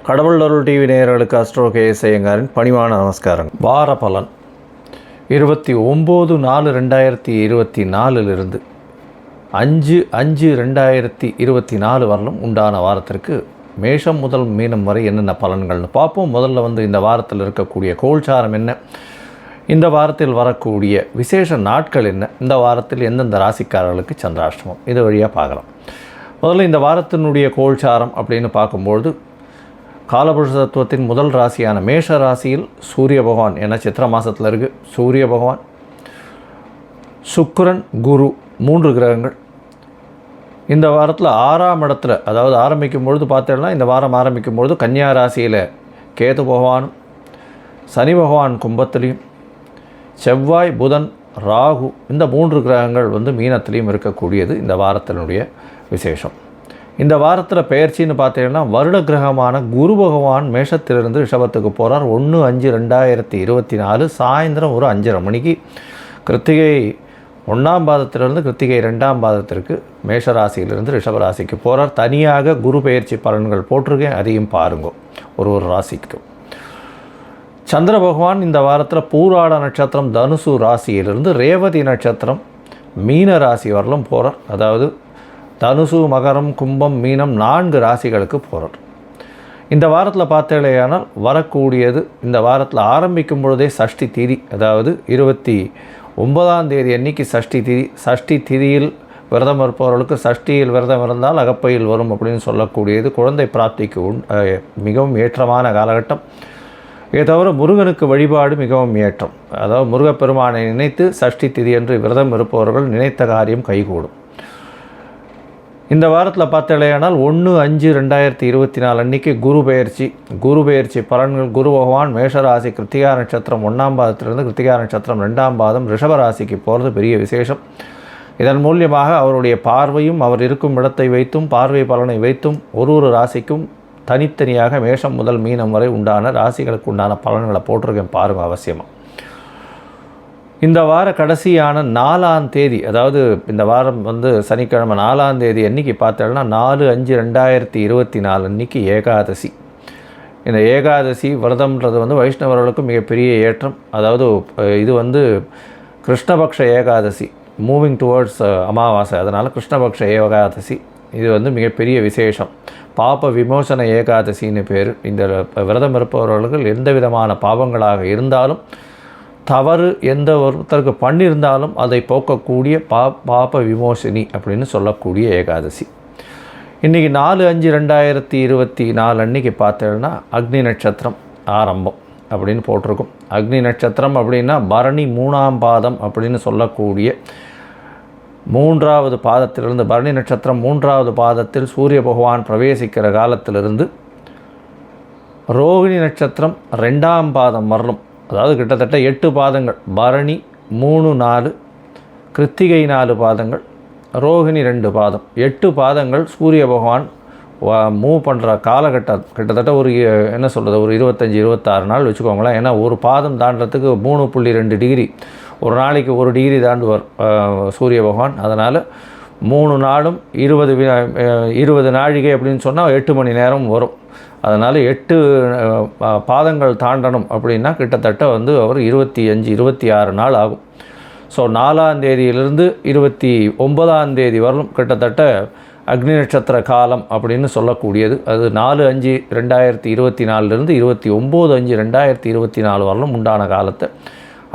கடவுள் அருள் டிவி நேயர்களுக்கு astro KS ஐயங்காரின் பணிவான நமஸ்காரம். வார பலன் 29/4/2024 5/5/2024 வரலும் உண்டான வாரத்திற்கு மேஷம் முதல் மீனம் வரை என்னென்ன பலன்கள்னு பார்ப்போம். முதல்ல இந்த வாரத்தில் இருக்கக்கூடிய கோல்சாரம் என்ன, இந்த வாரத்தில் வரக்கூடிய விசேஷ நாட்கள் என்ன, இந்த வாரத்தில் எந்தெந்த ராசிக்காரர்களுக்கு சந்திராஷ்டமம், இது வழியாக பார்க்கலாம். முதல்ல இந்த வாரத்தினுடைய கோல்சாரம் அப்படின்னு பார்க்கும்பொழுது காலபுருஷ தத்துவத்தின் முதல் ராசியான மேஷ ராசியில் சூரிய பகவான், ஏன்னா சித்திரை மாதத்தில் இருக்குது, சூரிய பகவான், சுக்கிரன், குரு 3 கிரகங்கள் இந்த வாரத்தில் 6ஆம் இடத்துல, அதாவது ஆரம்பிக்கும் பொழுது பார்த்தோம்னா இந்த வாரம் ஆரம்பிக்கும் பொழுது கன்னியா ராசியில் கேது பகவானும், சனி பகவான் கும்பத்திலையும், செவ்வாய், புதன், ராகு இந்த 3 கிரகங்கள் மீனத்திலையும் இருக்கக்கூடியது இந்த வாரத்தினுடைய விசேஷம். இந்த வாரத்தில் பெயர்ச்சின்னு பார்த்தீங்கன்னா வருட கிரகமான குரு பகவான் மேஷத்திலிருந்து ரிஷபத்துக்கு போகிறார். 1/5/2024 சாயந்தரம் ஒரு 5:30 மணிக்கு கிருத்திகை 1ஆம் பாதத்திலிருந்து கிருத்திகை 2ஆம் பாதத்திற்கு மேஷ ராசியிலிருந்து ரிஷபராசிக்கு போகிறார். தனியாக குரு பெயர்ச்சி பலன்கள் போட்டிருக்கேன், அதையும் பாருங்க ஒரு ராசிக்கும். சந்திர பகவான் இந்த வாரத்தில் பூராட நட்சத்திரம் தனுசு ராசியிலிருந்து ரேவதி நட்சத்திரம் மீன ராசி வரலும் போகிறார். அதாவது தனுசு, மகரம், கும்பம், மீனம் 4 ராசிகளுக்கு போகிறார். இந்த வாரத்தில் பார்த்தேனால் வரக்கூடியது, இந்த வாரத்தில் ஆரம்பிக்கும் பொழுதே சஷ்டி திதி, அதாவது 29ஆம் தேதி அன்னைக்கு சஷ்டி திதி. சஷ்டி திதியில் விரதம் இருப்பவர்களுக்கு சஷ்டியில் விரதம் இருந்தால் அகப்பையில் வரும் அப்படின்னு சொல்லக்கூடியது குழந்தை பிராப்திக்கு மிகவும் ஏற்றமான காலகட்டம். இதை தவிர முருகனுக்கு வழிபாடு மிகவும் ஏற்றம். அதாவது முருகப்பெருமானை நினைத்து சஷ்டி திதி என்று விரதம் இருப்பவர்கள் நினைத்த காரியம் கைகூடும். இந்த வாரத்தில் பார்த்தலையானால் 1/5/2024 அன்றைக்கி குரு பெயர்ச்சி பலன்கள். குரு பகவான் மேஷராசி கிருத்திகா நட்சத்திரம் 1ஆம் பாதத்திலிருந்து கிருத்திகா நட்சத்திரம் 2ஆம் பாதம் ரிஷபராசிக்கு போகிறது பெரிய விசேஷம். இதன் மூலியமாக அவருடைய பார்வையும் அவர் இருக்கும் இடத்தை வைத்தும் பார்வை பலனை வைத்தும் ஒரு ராசிக்கும் தனித்தனியாக மேஷம் முதல் மீனம் வரை உண்டான ராசிகளுக்கு உண்டான பலன்களை போட்டிருக்கேன், பாருங்கள் அவசியமாக. இந்த வார கடைசியான 4ஆம் தேதி, அதாவது இந்த வாரம் சனிக்கிழமை 4ஆம் தேதி அன்றைக்கி பார்த்தோம்னா 4/5/2024 அன்றைக்கி ஏகாதசி. இந்த ஏகாதசி விரதம்ன்றது வைஷ்ணவர்களுக்கு மிகப்பெரிய ஏற்றம். அதாவது இது கிருஷ்ணபக்ஷ ஏகாதசி, மூவிங் டுவர்ட்ஸ் அமாவாசை, அதனால் கிருஷ்ணபக்ஷ ஏகாதசி இது மிகப்பெரிய விசேஷம். பாப விமோசன ஏகாதசின்னு பேர். இந்த விரதம் இருப்பவர்கள் எந்த விதமான பாவங்களாக இருந்தாலும், தவறு எந்த ஒருத்தருக்கு பண்ணியிருந்தாலும் அதை போக்கக்கூடிய பாப விமோசனி அப்படின்னு சொல்லக்கூடிய ஏகாதசி. இன்றைக்கி 4/5/2024 அன்றைக்கி பார்த்தோன்னா அக்னி நட்சத்திரம் ஆரம்பம் அப்படின்னு போட்டிருக்கும். அக்னி நட்சத்திரம் அப்படின்னா பரணி 3ஆம் பாதம் அப்படின்னு சொல்லக்கூடிய 3வது பாதத்திலிருந்து, பரணி நட்சத்திரம் 3வது பாதத்தில் சூரிய பகவான் பிரவேசிக்கிற காலத்திலிருந்து ரோகிணி நட்சத்திரம் 2ஆம் பாதம் வரலும், அதாவது கிட்டத்தட்ட 8 பாதங்கள். பரணி 3, 4, கிருத்திகை 4 பாதங்கள், ரோகிணி 2 பாதம், 8 பாதங்கள் சூரிய பகவான் மூவ் பண்ணுற காலகட்டம். கிட்டத்தட்ட ஒரு ஒரு 25-26 நாள் வச்சுக்கோங்களேன். ஏன்னா ஒரு பாதம் தாண்டறதுக்கு 3.2 டிகிரி, ஒரு நாளைக்கு 1 டிகிரி தாண்டுவார் சூரிய பகவான். அதனால் 3 நாளும் 20 நாழிகை அப்படின்னு சொன்னால் 8 மணி நேரம் வரும். அதனால் 8 பாதங்கள் தாண்டணும் அப்படின்னா கிட்டத்தட்ட அவர் 25-26 நாள் ஆகும். ஸோ 4ஆம் தேதியிலிருந்து 29ஆம் தேதி வரலும் கிட்டத்தட்ட அக்னி நட்சத்திர காலம் அப்படின்னு சொல்லக்கூடியது. அது 4/5/2024 29/5/2024 வரலும் உண்டான காலத்தை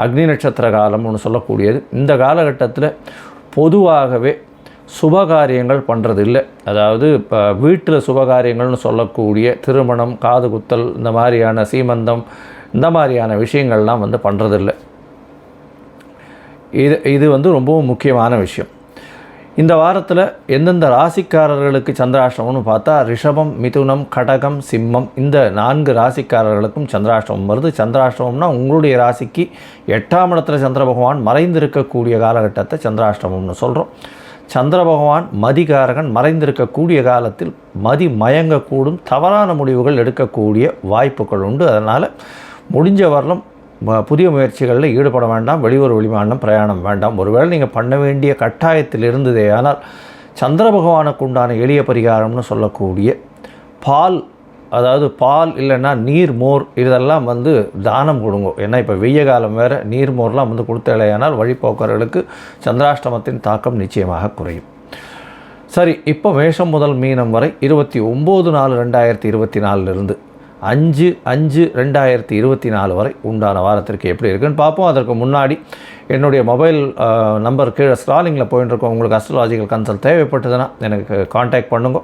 அக்னி நட்சத்திர காலம்னு சொல்லக்கூடியது. இந்த காலகட்டத்தில் பொதுவாகவே சுபகாரியங்கள் பண்ணுறது இல்லை. அதாவது இப்போ வீட்டில் சுபகாரியங்கள்னு சொல்லக்கூடிய திருமணம், காது குத்தல், இந்த மாதிரியான சீமந்தம், இந்த மாதிரியான விஷயங்கள்லாம் பண்ணுறதில்லை. இது ரொம்பவும் முக்கியமான விஷயம். இந்த வாரத்தில் எந்தெந்த ராசிக்காரர்களுக்கு சந்திராஷ்டமம்னு பார்த்தா ரிஷபம், மிதுனம், கடகம், சிம்மம் இந்த 4 ராசிக்காரர்களுக்கும் சந்திராஷ்டமம் வருது. சந்திராஷ்டமம்னா உங்களுடைய ராசிக்கு 8ஆம் இடத்துல சந்திர பகவான் மறைந்திருக்கக்கூடிய காலகட்டத்தை சந்திராஷ்டமம்னு சொல்கிறோம். சந்திர பகவான் மதிகாரகன், மறைந்திருக்கக்கூடிய காலத்தில் மதி மயங்கக்கூடும், தவறான முடிவுகள் எடுக்கக்கூடிய வாய்ப்புகள் உண்டு. அதனால் முடிஞ்ச வரலும் புதிய முயற்சிகளில் ஈடுபட வேண்டாம். வெளியூர் வெளிமாநிலம் பிரயாணம் வேண்டாம். ஒருவேளை நீங்கள் பண்ண வேண்டிய கட்டாயத்தில் இருந்ததே ஆனால் சந்திர பகவானுக்கு உண்டான எளிய பரிகாரம்னு சொல்லக்கூடிய பால் அதாவது பால் இல்லைன்னா நீர் மோர் இதெல்லாம் வந்து தானம் கொடுங்க. ஏன்னா இப்போ வெய்ய காலம் வேறு, நீர் மோர்லாம் வந்து கொடுத்தலையானால் வழிபோக்கர்களுக்கு சந்திராஷ்டமத்தின் தாக்கம் நிச்சயமாக குறையும். சரி, இப்போ மேஷம் முதல் மீனம் வரை 29/4/2024 5/5/2024 வரை உண்டான வாரத்திற்கு எப்படி இருக்குன்னு பார்ப்போம். அதற்கு முன்னாடி என்னுடைய மொபைல் நம்பர் கீழே ஸ்க்ராலிங்கில் போயிட்டு இருக்கோம். உங்களுக்கு அஸ்ட்ராலாஜிக்கல் கன்சல்ட் தேவைப்பட்டதுன்னா எனக்கு காண்டாக்ட் பண்ணுங்க.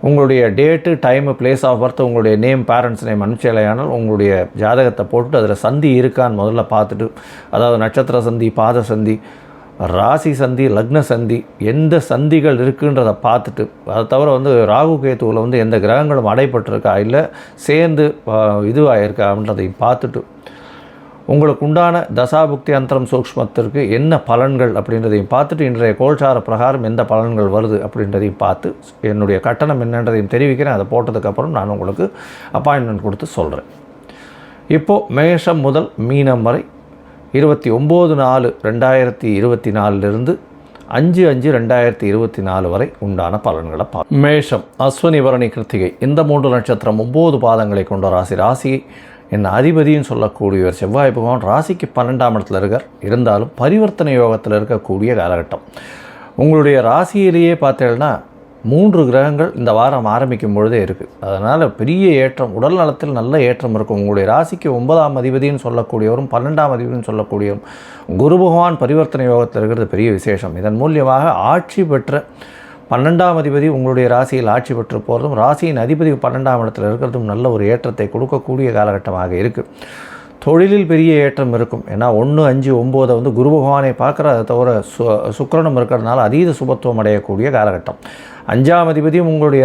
உங்களுடைய date, time, place of birth, உங்களுடைய நேம், பேரண்ட்ஸ் நேம் அனுப்பிச்சலையானால் உங்களுடைய ஜாதகத்தை போட்டுட்டு அதில் சந்தி இருக்கான்னு முதல்ல பார்த்துட்டு, அதாவது நட்சத்திர சந்தி, பாத சந்தி, ராசி சந்தி, லக்ன சந்தி, எந்த சந்திகள் இருக்குன்றதை பார்த்துட்டு, அதை தவிர வந்து ராகு கேத்துவில் வந்து எந்த கிரகங்களும் அடைப்பட்டிருக்கா இல்லை சேர்ந்து இதுவாகிருக்கா அப்படின்றதையும் பார்த்துட்டு, உங்களுக்கு உண்டான தசாபுக்தி அந்தரம் சூக்ஷ்மத்திற்கு என்ன பலன்கள் அப்படின்றதையும் பார்த்துட்டு, இன்றைய கோல்சார பிரகாரம் எந்த பலன்கள் வருது அப்படின்றதையும் பார்த்து என்னுடைய கட்டணம் என்னன்றதையும் தெரிவிக்கிறேன். அதை போட்டதுக்கப்புறம் நான் உங்களுக்கு அப்பாயின்மெண்ட் கொடுத்து சொல்கிறேன். இப்போது மேஷம் முதல் மீனம் வரை 29/4/2024 5/5/2024 வரை உண்டான பலன்களை பார்ப்போம். மேஷம், அஸ்வினி, பரணி, கிருத்திகை இந்த 3 நட்சத்திரம் 9 பாதங்களை கொண்ட ராசியை என் அதிபதியும் சொல்லக்கூடியவர் செவ்வாய் பகவான் ராசிக்கு 12ஆம் இடத்துல இருந்தாலும் பரிவர்த்தனை யோகத்தில் இருக்கக்கூடிய காலகட்டம். உங்களுடைய ராசியிலேயே பார்த்தீங்கன்னா 3 கிரகங்கள் இந்த வாரம் ஆரம்பிக்கும் பொழுதே இருக்குது. அதனால் பெரிய ஏற்றம், உடல் நலத்தில் நல்ல ஏற்றம் இருக்கும். உங்களுடைய ராசிக்கு 9ஆம் அதிபதினு சொல்லக்கூடியவரும் 12ஆம் அதிபதினு சொல்லக்கூடியவரும் குரு பகவான் பரிவர்த்தனை யோகத்தில் இருக்கிறது பெரிய விசேஷம். இதன் மூலியமாக ஆட்சி பெற்ற 12ஆம் அதிபதி உங்களுடைய ராசியில் ஆட்சி பெற்று போகிறதும், ராசியின் அதிபதி 12ஆம் இடத்தில் இருக்கிறதும் நல்ல ஒரு ஏற்றத்தை கொடுக்கக்கூடிய காலகட்டமாக இருக்குது. தொழிலில் பெரிய ஏற்றம் இருக்கும். ஏன்னா 1, 5, 9 வந்து குரு பகவானை பார்க்குற, அதை தவிர சுக்கிரனும் இருக்கிறதுனால அதீத சுபத்துவம் அடையக்கூடிய காலகட்டம். 5ஆம் அதிபதியும் உங்களுடைய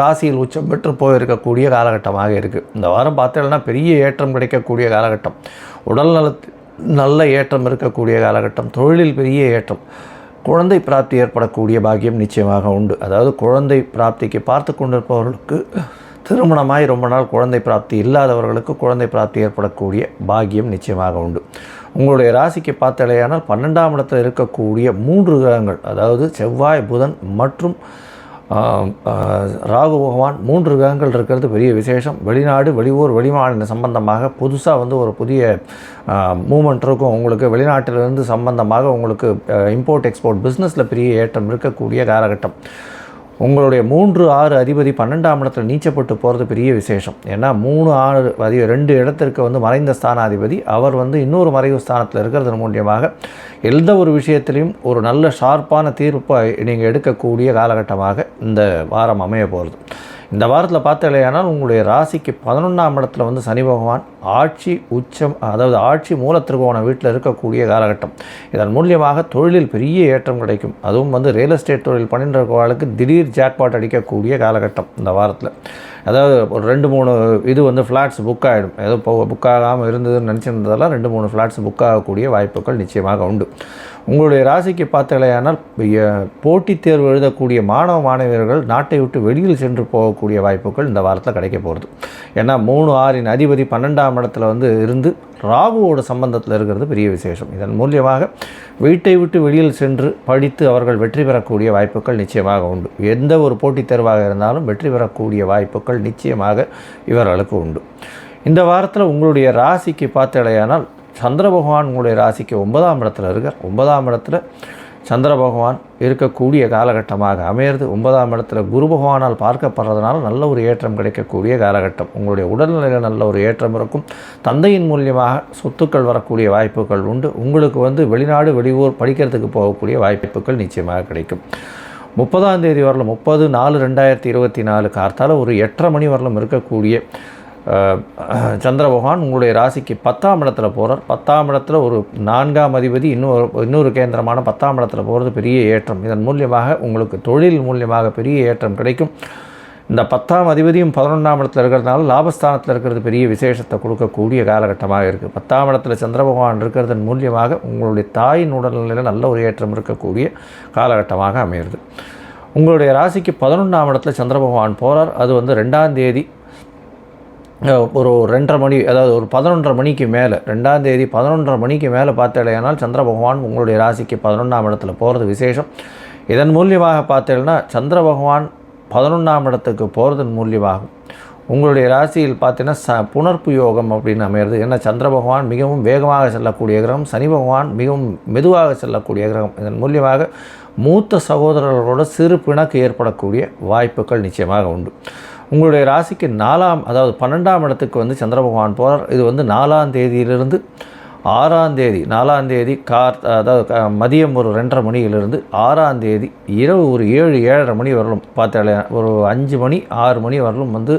ராசியில் உச்சம் பெற்று போயிருக்கக்கூடிய காலகட்டமாக இருக்குது. இந்த வாரம் பார்த்தீங்கன்னா பெரிய ஏற்றம் கிடைக்கக்கூடிய காலகட்டம். உடல் நல்ல ஏற்றம் இருக்கக்கூடிய காலகட்டம். தொழிலில் பெரிய ஏற்றம். குழந்தை பிராப்தி ஏற்படக்கூடிய பாக்கியம் நிச்சயமாக உண்டு. அதாவது குழந்தை பிராப்திக்கு பார்த்து கொண்டிருப்பவர்களுக்கு, திருமணமாய் ரொம்ப நாள் குழந்தை பிராப்தி இல்லாதவர்களுக்கு குழந்தை பிராப்தி ஏற்படக்கூடிய பாக்கியம் நிச்சயமாக உண்டு. உங்களுடைய ராசிக்கு பார்த்தலையானால் 12ஆம் இடத்தில் இருக்கக்கூடிய 3 கிரகங்கள், அதாவது செவ்வாய், புதன் மற்றும் ராகு பகவான் 3 கிரகங்கள் இருக்கிறது பெரிய விசேஷம். வெளிநாடு, வெளியூர், வெளிமாநில சம்பந்தமாக புதுசாக வந்து ஒரு புதிய மூமெண்ட் இருக்கும். உங்களுக்கு வெளிநாட்டிலிருந்து சம்பந்தமாக உங்களுக்கு இம்போர்ட் எக்ஸ்போர்ட் பிஸ்னஸில் பெரிய ஏற்றம் இருக்கக்கூடிய காலகட்டம். உங்களுடைய 3, 6 அதிபதி 12ஆம் இடத்தில் நீச்சப்பட்டு போகிறது பெரிய விசேஷம். ஏன்னா 3, 6 2 இடத்திற்கு வந்து மறைந்த ஸ்தானாதிபதி, அவர் வந்து இன்னொரு மறைவு ஸ்தானத்தில் இருக்கிறது மூலியமாக எந்த ஒரு விஷயத்திலையும் ஒரு நல்ல ஷார்ப்பான தீர்ப்பை நீங்கள் எடுக்கக்கூடிய காலகட்டமாக இந்த வாரம் அமைய போகிறது. இந்த வாரத்தில் பார்த்தலையானால் உங்களுடைய ராசிக்கு 11ஆம் இடத்துல வந்து சனி பகவான் ஆட்சி உச்சம், அதாவது ஆட்சி மூலத்திருக்கோண வீட்டில் இருக்கக்கூடிய காலகட்டம். இதன் மூலியமாக தொழிலில் பெரிய ஏற்றம் கிடைக்கும். அதுவும் வந்து ரியல் எஸ்டேட் தொழில் பண்ணின்றவர்களுக்கு திடீர் ஜாக்பாட் அடிக்கக்கூடிய காலகட்டம் இந்த வாரத்தில். அதாவது ஒரு 2-3 இது வந்து ஃப்ளாட்ஸ் புக் ஆகிடும். ஏதோ புக் ஆகாமல் இருந்ததுன்னு நினச்சிருந்ததெல்லாம் 2-3 ஃப்ளாட்ஸ் புக் ஆகக்கூடிய வாய்ப்புகள் நிச்சயமாக உண்டு. உங்களுடைய ராசிக்கு பார்த்தலையானால் போட்டித் தேர்வு எழுதக்கூடிய மாணவர்கள் நாட்டை விட்டு வெளியில் சென்று போகக்கூடிய வாய்ப்புகள் இந்த வாரத்தில் கிடைக்க போகிறது. ஏன்னா 3, 6 அதிபதி 12ஆம் இடத்துல வந்து இருந்து ராகுவோட சம்பந்தத்தில் இருக்கிறது பெரிய விசேஷம். இதன் மூலியமாக வீட்டை விட்டு வெளியில் சென்று படித்து அவர்கள் வெற்றி பெறக்கூடிய வாய்ப்புகள் நிச்சயமாக உண்டு. எந்த ஒரு போட்டித் தேர்வாக இருந்தாலும் வெற்றி பெறக்கூடிய வாய்ப்புகள் நிச்சயமாக இவர்களுக்கு உண்டு. இந்த வாரத்தில் உங்களுடைய ராசிக்கு பார்த்தலையானால் சந்திர பகவான் உங்களுடைய ராசிக்கு 9ஆம் இடத்துல இருக்கார். 9ஆம் இடத்துல சந்திர பகவான் இருக்கக்கூடிய காலகட்டமாக அமையிறது. 9ஆம் இடத்துல குரு பகவானால் பார்க்கப்படுறதுனால நல்ல ஒரு ஏற்றம் கிடைக்கக்கூடிய காலகட்டம். உங்களுடைய உடல்நிலையில் நல்ல ஒரு ஏற்றம் இருக்கும். தந்தையின் மூலியமாக சொத்துக்கள் வரக்கூடிய வாய்ப்புகள் உண்டு. உங்களுக்கு வந்து வெளிநாடு, வெளியூர் படிக்கிறதுக்கு போகக்கூடிய வாய்ப்புகள் நிச்சயமாக கிடைக்கும். 30ஆம் தேதி வரலும் 30/4/2024 கார்த்தால ஒரு 8:30 மணி வரலும் இருக்கக்கூடிய சந்திர பகவான் உங்களுடைய ராசிக்கு 10ஆம் இடத்துல போகிறார். 10ஆம் இடத்துல ஒரு 4ஆம் அதிபதி இன்னொரு கேந்திரமான 10ஆம் இடத்துல போகிறது பெரிய ஏற்றம். இதன் மூலியமாக உங்களுக்கு தொழில் மூலியமாக பெரிய ஏற்றம் கிடைக்கும். இந்த 10ஆம் அதிபதியும் 11ஆம் இடத்துல இருக்கிறதுனால லாபஸ்தானத்தில் இருக்கிறது பெரிய விசேஷத்தை கொடுக்கக்கூடிய காலகட்டமாக இருக்குது. 10ஆம் இடத்துல சந்திர பகவான் இருக்கிறதன் மூலியமாக உங்களுடைய தாயின் உடல்நிலையில் நல்ல ஒரு ஏற்றம் இருக்கக்கூடிய காலகட்டமாக அமைகிறது. உங்களுடைய ராசிக்கு 11ஆம் இடத்துல சந்திர பகவான் போகிறார். அது வந்து 2ஆம் தேதி ஒரு 2:30 மணி, அதாவது ஒரு 11:30 மணிக்கு மேலே, 2ஆம் தேதி 11:30 மணிக்கு மேலே பார்த்தேனால் சந்திர பகவான் உங்களுடைய ராசிக்கு 11ஆம் இடத்துல போகிறது விசேஷம். இதன் மூலியமாக பார்த்தேன்னா சந்திர பகவான் 11ஆம் இடத்துக்கு போகிறதன் மூலியமாகும். உங்களுடைய ராசியில் பார்த்தீங்கன்னா புணர்ப்பு யோகம் அப்படின்னு அமையிறது. ஏன்னா சந்திர பகவான் மிகவும் வேகமாக செல்லக்கூடிய கிரகம், சனி பகவான் மிகவும் மெதுவாக செல்லக்கூடிய கிரகம். இதன் மூலியமாக மூத்த சகோதரர்களோட சிறு பிணக்கு ஏற்படக்கூடிய வாய்ப்புகள் நிச்சயமாக உண்டு. உங்களுடைய ராசிக்கு 4ஆம் அதாவது 12ஆம் இடத்துக்கு வந்து சந்திர பகவான் போகிறார். இது வந்து 4ஆம் தேதியிலிருந்து 6ஆம் தேதி 4ஆம் தேதி அதாவது மதியம் ஒரு 2:30 மணியிலிருந்து 6ஆம் தேதி இரவு ஒரு 7-7:30 மணி வரலும் பார்த்தாலே ஒரு 5 மணி 6 மணி வரலும் வந்து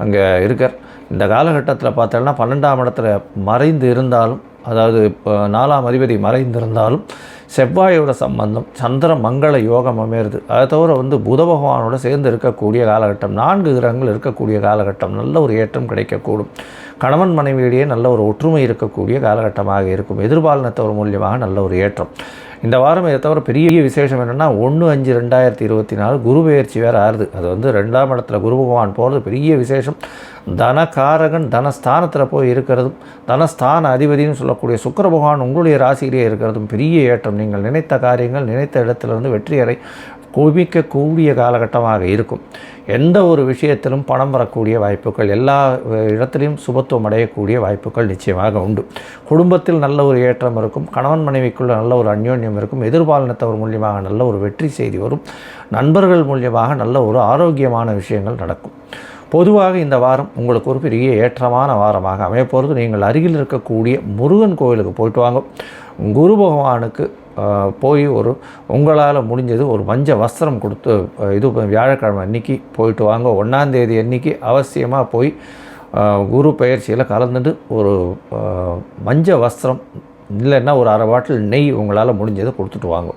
அங்கே இருக்கார். இந்த காலகட்டத்தில் பார்த்தாலும் 12ஆம் இடத்துல மறைந்து இருந்தாலும், அதாவது இப்போ 4ஆம் அதிபதி மறைந்திருந்தாலும் செவ்வாயோட சம்பந்தம் சந்திர மங்கள யோகம் அமையிறது. அதை தவிர வந்து புத பகவானோட சேர்ந்து இருக்கக்கூடிய காலகட்டம், 4 கிரகங்கள் இருக்கக்கூடிய காலகட்டம், நல்ல ஒரு ஏற்றம் கிடைக்கக்கூடும். கணவன் மனைவியிடையே நல்ல ஒரு ஒற்றுமை இருக்கக்கூடிய காலகட்டமாக இருக்கும். எதிர்பாலினத்தவர் மூலியமாக நல்ல ஒரு ஏற்றம் இந்த வாரம். இதை தவிர பெரிய விசேஷம் என்னென்னா 1/5/2024 குரு பெயர்ச்சி வேறு ஆறுது. அது வந்து 2ஆம் இடத்துல குரு பகவான் போகிறது பெரிய விசேஷம். தனகாரகன் தனஸ்தானத்தில் போய் இருக்கிறதும், தனஸ்தான அதிபதினு சொல்லக்கூடிய சுக்கிர பகவான் உங்களுடைய ராசியிலே இருக்கிறதும் பெரிய ஏற்றம். நீங்கள் நினைத்த காரியங்கள் நினைத்த இடத்திலிருந்து வெற்றியறை குவிக்கக்கூடிய காலகட்டமாக இருக்கும். எந்த ஒரு விஷயத்திலும் பணம் வரக்கூடிய வாய்ப்புகள், எல்லா இடத்திலையும் சுபத்துவம் அடையக்கூடிய வாய்ப்புகள் நிச்சயமாக உண்டு. குடும்பத்தில் நல்ல ஒரு ஏற்றம் இருக்கும். கணவன் மனைவிக்குள்ள நல்ல ஒரு அந்யோன்யம் இருக்கும். எதிர்பாலினத்தவர் மூலியமாக நல்ல ஒரு வெற்றி செய்தி வரும். நண்பர்கள் மூலியமாக நல்ல ஒரு ஆரோக்கியமான விஷயங்கள் நடக்கும். பொதுவாக இந்த வாரம் உங்களுக்கு ஒரு பெரிய ஏற்றமான வாரமாக அமையப்போகிறது. நீங்கள் அருகில் இருக்கக்கூடிய முருகன் கோவிலுக்கு போயிட்டு வாங்க. குரு பகவானுக்கு போய் ஒரு உங்களால் முடிஞ்சது ஒரு மஞ்ச வஸ்திரம் கொடுத்து, இது வியாழக்கிழமை அன்றைக்கி போயிட்டு வாங்க. 1ஆம் தேதி அன்றைக்கி அவசியமாக போய் குரு பயிற்சியில் கலந்துட்டு ஒரு மஞ்ச வஸ்திரம் இல்லைன்னா ஒரு 1/2 பாட்டில் நெய் உங்களால் முடிஞ்சதை கொடுத்துட்டு வாங்க.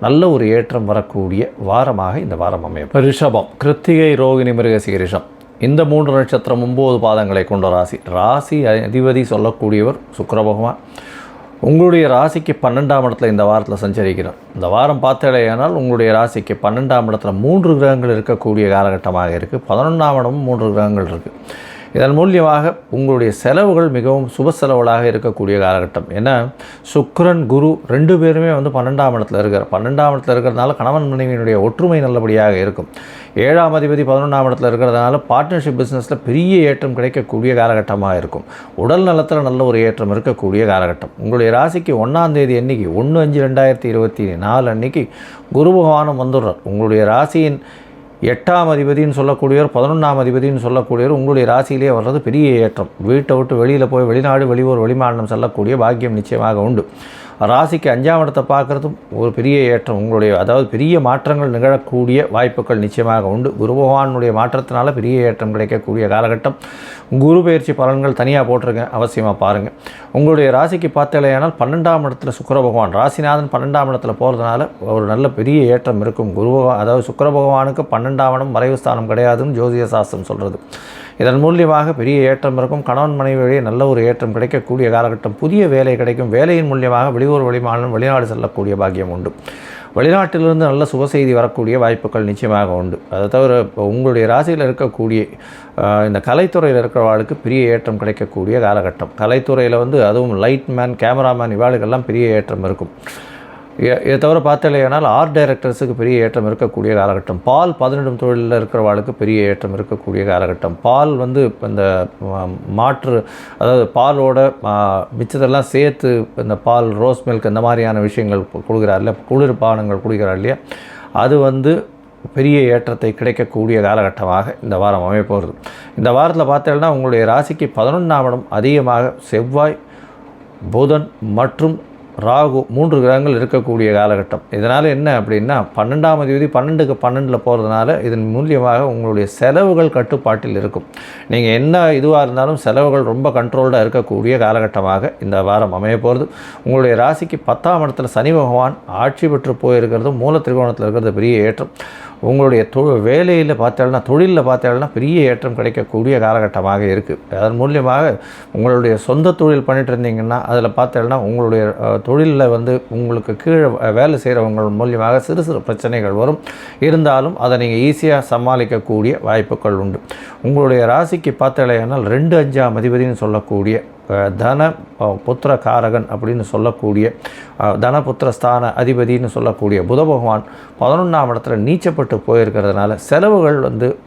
நல்ல ஒரு ஏற்றம் வரக்கூடிய வாரமாக இந்த வாரம் அமையும். ரிஷபம், கிருத்திகை, ரோகிணி, மிருகசீரிஷம் இந்த 3 நட்சத்திரம் 9 பாதங்களை கொண்ட ராசி. ராசி அதிபதி சொல்லக்கூடியவர் சுக்கிர பகவான். உங்களுடைய ராசிக்கு 12ஆம் இடத்துல இந்த வாரத்தில் சஞ்சரிக்கிறார். இந்த வாரம் பார்த்தேனால் உங்களுடைய ராசிக்கு 12ஆம் இடத்துல 3 கிரகங்கள் இருக்கக்கூடிய காலகட்டமாக இருக்குது. 11ஆம் இடமும் 3 கிரகங்கள் இருக்குது. இதன் மூலியமாக உங்களுடைய செலவுகள் மிகவும் சுப செலவுகளாக இருக்கக்கூடிய காலகட்டம். ஏன்னா சுக்கிரன் குரு 2 பேருமே வந்து 12ஆம் இடத்துல இருக்கிறார். 12ஆம் இடத்துல இருக்கிறதுனால கணவன் மனைவியினுடைய ஒற்றுமை நல்லபடியாக இருக்கும். 7ஆம் அதிபதி 11ஆம் இடத்துல இருக்கிறதுனால பார்ட்னர்ஷிப் பிஸ்னஸில் பெரிய ஏற்றம் கிடைக்கக்கூடிய காலகட்டமாக இருக்கும். உடல் நலத்தில் நல்ல ஒரு ஏற்றம் இருக்கக்கூடிய காலகட்டம். உங்களுடைய ராசிக்கு 1ஆம் தேதி அன்றைக்கி 1/5/2024 அன்றைக்கி குரு பகவானும் வந்துடுறார். உங்களுடைய ராசியின் 8ஆம் அதிபதினு சொல்லக்கூடியவர் 11ஆம் அதிபதினு சொல்லக்கூடியவர் உங்களுடைய ராசியிலே வர்றது பெரிய ஏற்றம். வீட்டை விட்டு வெளியில் போய் வெளிநாடு வெளியூர் வெளிமாநிலம் செல்லக்கூடிய பாக்கியம் நிச்சயமாக உண்டு. ராசிக்கு 5ஆம் இடத்தை பார்க்குறதும் ஒரு பெரிய ஏற்றம். உங்களுடைய அதாவது பெரிய மாற்றங்கள் நிகழக்கூடிய வாய்ப்புகள் நிச்சயமாக உண்டு. குரு பகவானுடைய மாற்றத்தினால பெரிய ஏற்றம் கிடைக்கக்கூடிய காலகட்டம். குரு பயிற்சி பலன்கள் தனியாக போட்டிருக்கேன், அவசியமாக பாருங்கள். உங்களுடைய ராசிக்கு பார்த்தலையானால் 12ஆம் இடத்துல சுக்கிர பகவான் ராசிநாதன் 12ஆம் இடத்துல போகிறதுனால ஒரு நல்ல பெரிய ஏற்றம் இருக்கும். அதாவது சுக்கிர பகவானுக்கு 12ஆம் இடம் மறைவு ஸ்தானம் கிடையாதுன்னு ஜோதிட சாஸ்திரம் சொல்கிறது. இதன் மூலியமாக பெரிய ஏற்றம் இருக்கும். கணவன் மனைவியிடையே நல்ல ஒரு ஏற்றம் கிடைக்கக்கூடிய காலகட்டம். புதிய வேலை கிடைக்கும். வேலையின் மூலியமாக வெளியூர் வெளிமாநிலம் வெளிநாடு செல்லக்கூடிய பாக்கியம் உண்டு. வெளிநாட்டிலிருந்து நல்ல சுப செய்தி வரக்கூடிய வாய்ப்புகள் நிச்சயமாக உண்டு. அதை தவிர இப்போ உங்களுடைய ராசியில் இருக்கக்கூடிய இந்த கலைத்துறையில் இருக்கிறவர்களுக்கு பெரிய ஏற்றம் கிடைக்கக்கூடிய காலகட்டம். கலைத்துறையில் வந்து அதுவும் லைட்மேன், கேமராமேன் இவாளுக்கெல்லாம் பெரிய ஏற்றம் இருக்கும். இதை தவிர பார்த்தலையானால் ஆர்ட் டைரக்டர்ஸுக்கு பெரிய ஏற்றம் இருக்கக்கூடிய காலகட்டம். பால் 12 தொழிலில் இருக்கிறவாளுக்கு பெரிய ஏற்றம் இருக்கக்கூடிய காலகட்டம். பால் வந்து இந்த மாற்று அதாவது பாலோட மிச்சத்தெல்லாம் சேர்த்து இந்த பால், ரோஸ் மில்க் இந்த மாதிரியான விஷயங்கள் கொடுக்குறார் இல்லையா, குளிர்பானங்கள் குடிக்கிறார் இல்லையா, அது வந்து பெரிய ஏற்றத்தை கிடைக்கக்கூடிய காலகட்டமாக இந்த வாரம் அமையப்போகிறது. இந்த வாரத்தில் பார்த்தீங்கன்னா உங்களுடைய ராசிக்கு 11ஆம் இடம் அதிகமாக செவ்வாய், புதன் மற்றும் ராகு 3 கிரகங்கள் இருக்கக்கூடிய காலகட்டம். இதனால் என்ன அப்படின்னா 12ஆம் அதிபதி 12க்கு 12 போகிறதுனால இதன் மூலியமாக உங்களுடைய செலவுகள் கட்டுப்பாட்டில் இருக்கும். நீங்கள் என்ன இதுவாக இருந்தாலும் செலவுகள் ரொம்ப கண்ட்ரோல்டாக இருக்கக்கூடிய காலகட்டமாக இந்த வாரம் அமைய போகிறது. உங்களுடைய ராசிக்கு 10ஆம் இடத்துல சனி பகவான் ஆட்சி பெற்று போயிருக்கிறதும் மூல திரிகோணத்தில் இருக்கிறது பெரிய ஏற்றம். உங்களுடைய வேலையில் பார்த்தாலும் தொழிலில் பார்த்தாலும் பெரிய ஏற்றம் கிடைக்கக்கூடிய காலகட்டமாக இருக்குது. அதன் மூலியமாக உங்களுடைய சொந்த தொழில் பண்ணிட்டு இருந்தீங்கன்னா அதில் பார்த்தாலும் உங்களுடைய தொழிலில் வந்து உங்களுக்கு கீழே வேலை செய்கிறவங்க மூலியமாக சிறு சிறு பிரச்சனைகள் வரும். இருந்தாலும் அதை நீங்கள் ஈஸியாக சமாளிக்கக்கூடிய வாய்ப்புகள் உண்டு. உங்களுடைய ராசிக்கு பார்த்தாலேனால் 2 5ஆம் அதிபதினு சொல்லக்கூடிய தன புத்திர காரகன் அப்படின்னு சொல்லக்கூடிய தனபுத்திரஸ்தான அதிபதினு சொல்லக்கூடிய புத பகவான் 11ஆம் இடத்துல நீச்சப்பட்டு போயிருக்கிறதுனால செலவுகள்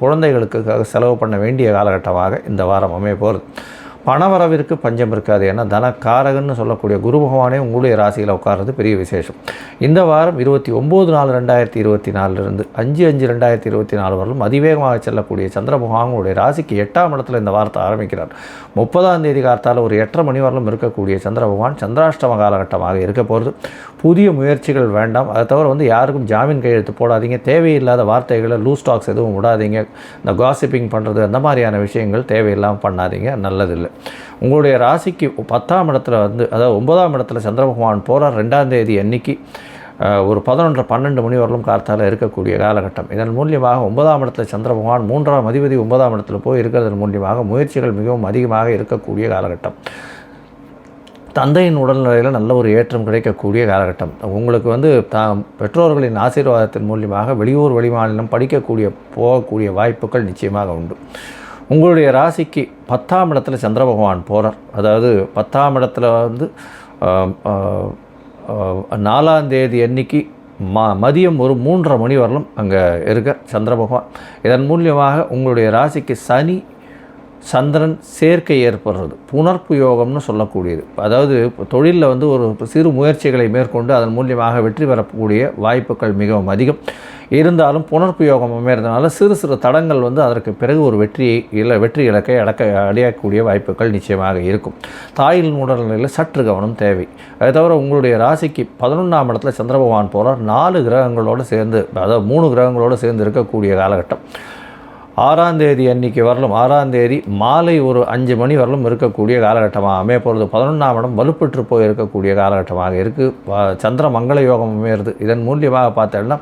குழந்தைகளுக்காக செலவு பண்ண வேண்டிய காலகட்டமாக இந்த வாரம் அமைய போகிறது. பணவரவிற்கு பஞ்சம் இருக்காது. ஏன்னா தனக்காரகன்னு சொல்லக்கூடிய குரு பகவானே உங்களுடைய ராசியில் உட்கார்றது பெரிய விசேஷம். இந்த வாரம் 29/4/2024 5/5/2024 வரலும் அதிவேகமாக செல்லக்கூடிய சந்திர பகவான் உங்களுடைய ராசிக்கு 8ஆம் இடத்துல இந்த வாரத்தை ஆரம்பிக்கிறார். 30ஆம் தேதி காலத்தால் ஒரு 8:30 மணி வரலும் இருக்கக்கூடிய சந்திர பகவான் சந்திராஷ்டம காலகட்டமாக இருக்க போகிறது. புதிய முயற்சிகள் வேண்டாம். அதை தவிர யாருக்கும் ஜாமீன் கையெழுத்து போடாதீங்க. தேவையில்லாத வார்த்தைகளை லூஸ் டாக்ஸ் எதுவும் விடாதீங்க. இந்த காசிப்பிங் பண்ணுறது அந்த மாதிரியான விஷயங்கள் தேவையில்லாமல் பண்ணாதீங்க, நல்லதில்லை. உங்களுடைய ராசிக்கு 10ஆம் இடத்துல அதாவது 9ஆம் இடத்துல சந்திர பகவான் போகிறார். 2ஆம் தேதி அன்னைக்கு ஒரு 11:12 மணி வரலும் காலத்தால் இருக்கக்கூடிய காலகட்டம். இதன் மூலியமாக 9ஆம் இடத்துல சந்திர பகவான் 3ஆம் அதிபதி 9ஆம் இடத்துல போய் இருக்கிறதன் மூலியமாக முயற்சிகள் மிகவும் அதிகமாக இருக்கக்கூடிய காலகட்டம். தந்தையின் உடல்நிலையில் நல்ல ஒரு ஏற்றம் கிடைக்கக்கூடிய காலகட்டம். உங்களுக்கு பெற்றோர்களின் ஆசீர்வாதத்தின் மூலியமாக வெளியூர் வெளிமாநிலம் போகக்கூடிய வாய்ப்புகள் நிச்சயமாக உண்டு. உங்களுடைய ராசிக்கு 10ஆம் இடத்துல சந்திர பகவான் போகிறார். அதாவது 10ஆம் இடத்துல 4ஆம் தேதி அன்னைக்கு மதியம் ஒரு 3:30 மணி வரலும் அங்கே இருக்க சந்திர பகவான். இதன் மூலியமாக உங்களுடைய ராசிக்கு சனி சந்திரன் சேர்க்கை ஏற்படுறது புனர்ப்பு யோகம்னு சொல்லக்கூடியது. அதாவது தொழிலில் ஒரு சிறு முயற்சிகளை மேற்கொண்டு அதன் மூலியமாக வெற்றி பெறக்கூடிய வாய்ப்புகள் மிகவும் அதிகம். இருந்தாலும் புனர்ப்பு யோகம் அமைகிறதுனால சிறு சிறு தடங்கள் அதற்கு பிறகு ஒரு வெற்றி இலக்கை அடையக்கூடிய வாய்ப்புகள் நிச்சயமாக இருக்கும். தாயின் உடல்நிலையில் சற்று கவனம் தேவை. அதை தவிர உங்களுடைய ராசிக்கு 11ஆம் இடத்துல சந்திர பகவான் போகிறார். 4 கிரகங்களோடு சேர்ந்து, அதாவது 3 கிரகங்களோடு சேர்ந்து இருக்கக்கூடிய காலகட்டம். 6ஆம் தேதி அன்னைக்கு வரலும் 6ஆம் தேதி மாலை ஒரு 5 மணி வரலும் இருக்கக்கூடிய காலகட்டமாக அமைய போகிறது. 11ஆம் இடம் வலுப்பெற்று போய் இருக்கக்கூடிய காலகட்டமாக இருக்குது. சந்திர மங்கள யோகம் அமையிறது. இதன் மூலியமாக பார்த்தோம்னா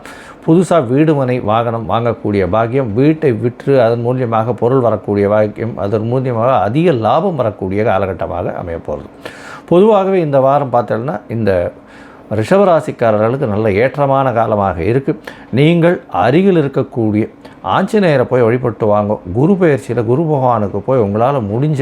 புதுசாக வீடு மனை வாகனம் வாங்கக்கூடிய பாக்கியம், வீட்டை விற்று அதன் மூலியமாக பொருள் வரக்கூடிய பாக்கியம், அதன் மூலியமாக அதிக லாபம் வரக்கூடிய காலகட்டமாக அமைய போகிறது. பொதுவாகவே இந்த வாரம் பார்த்தோம்னா இந்த ரிஷபராசிக்காரர்களுக்கு நல்ல ஏற்றமான காலமாக இருக்குது. நீங்கள் அருகில் இருக்கக்கூடிய ஆஞ்சநேயரை போய் வழிபட்டு வாங்க. குரு பெயர்ச்சியில் குரு பகவானுக்கு போய் உங்களால் முடிஞ்ச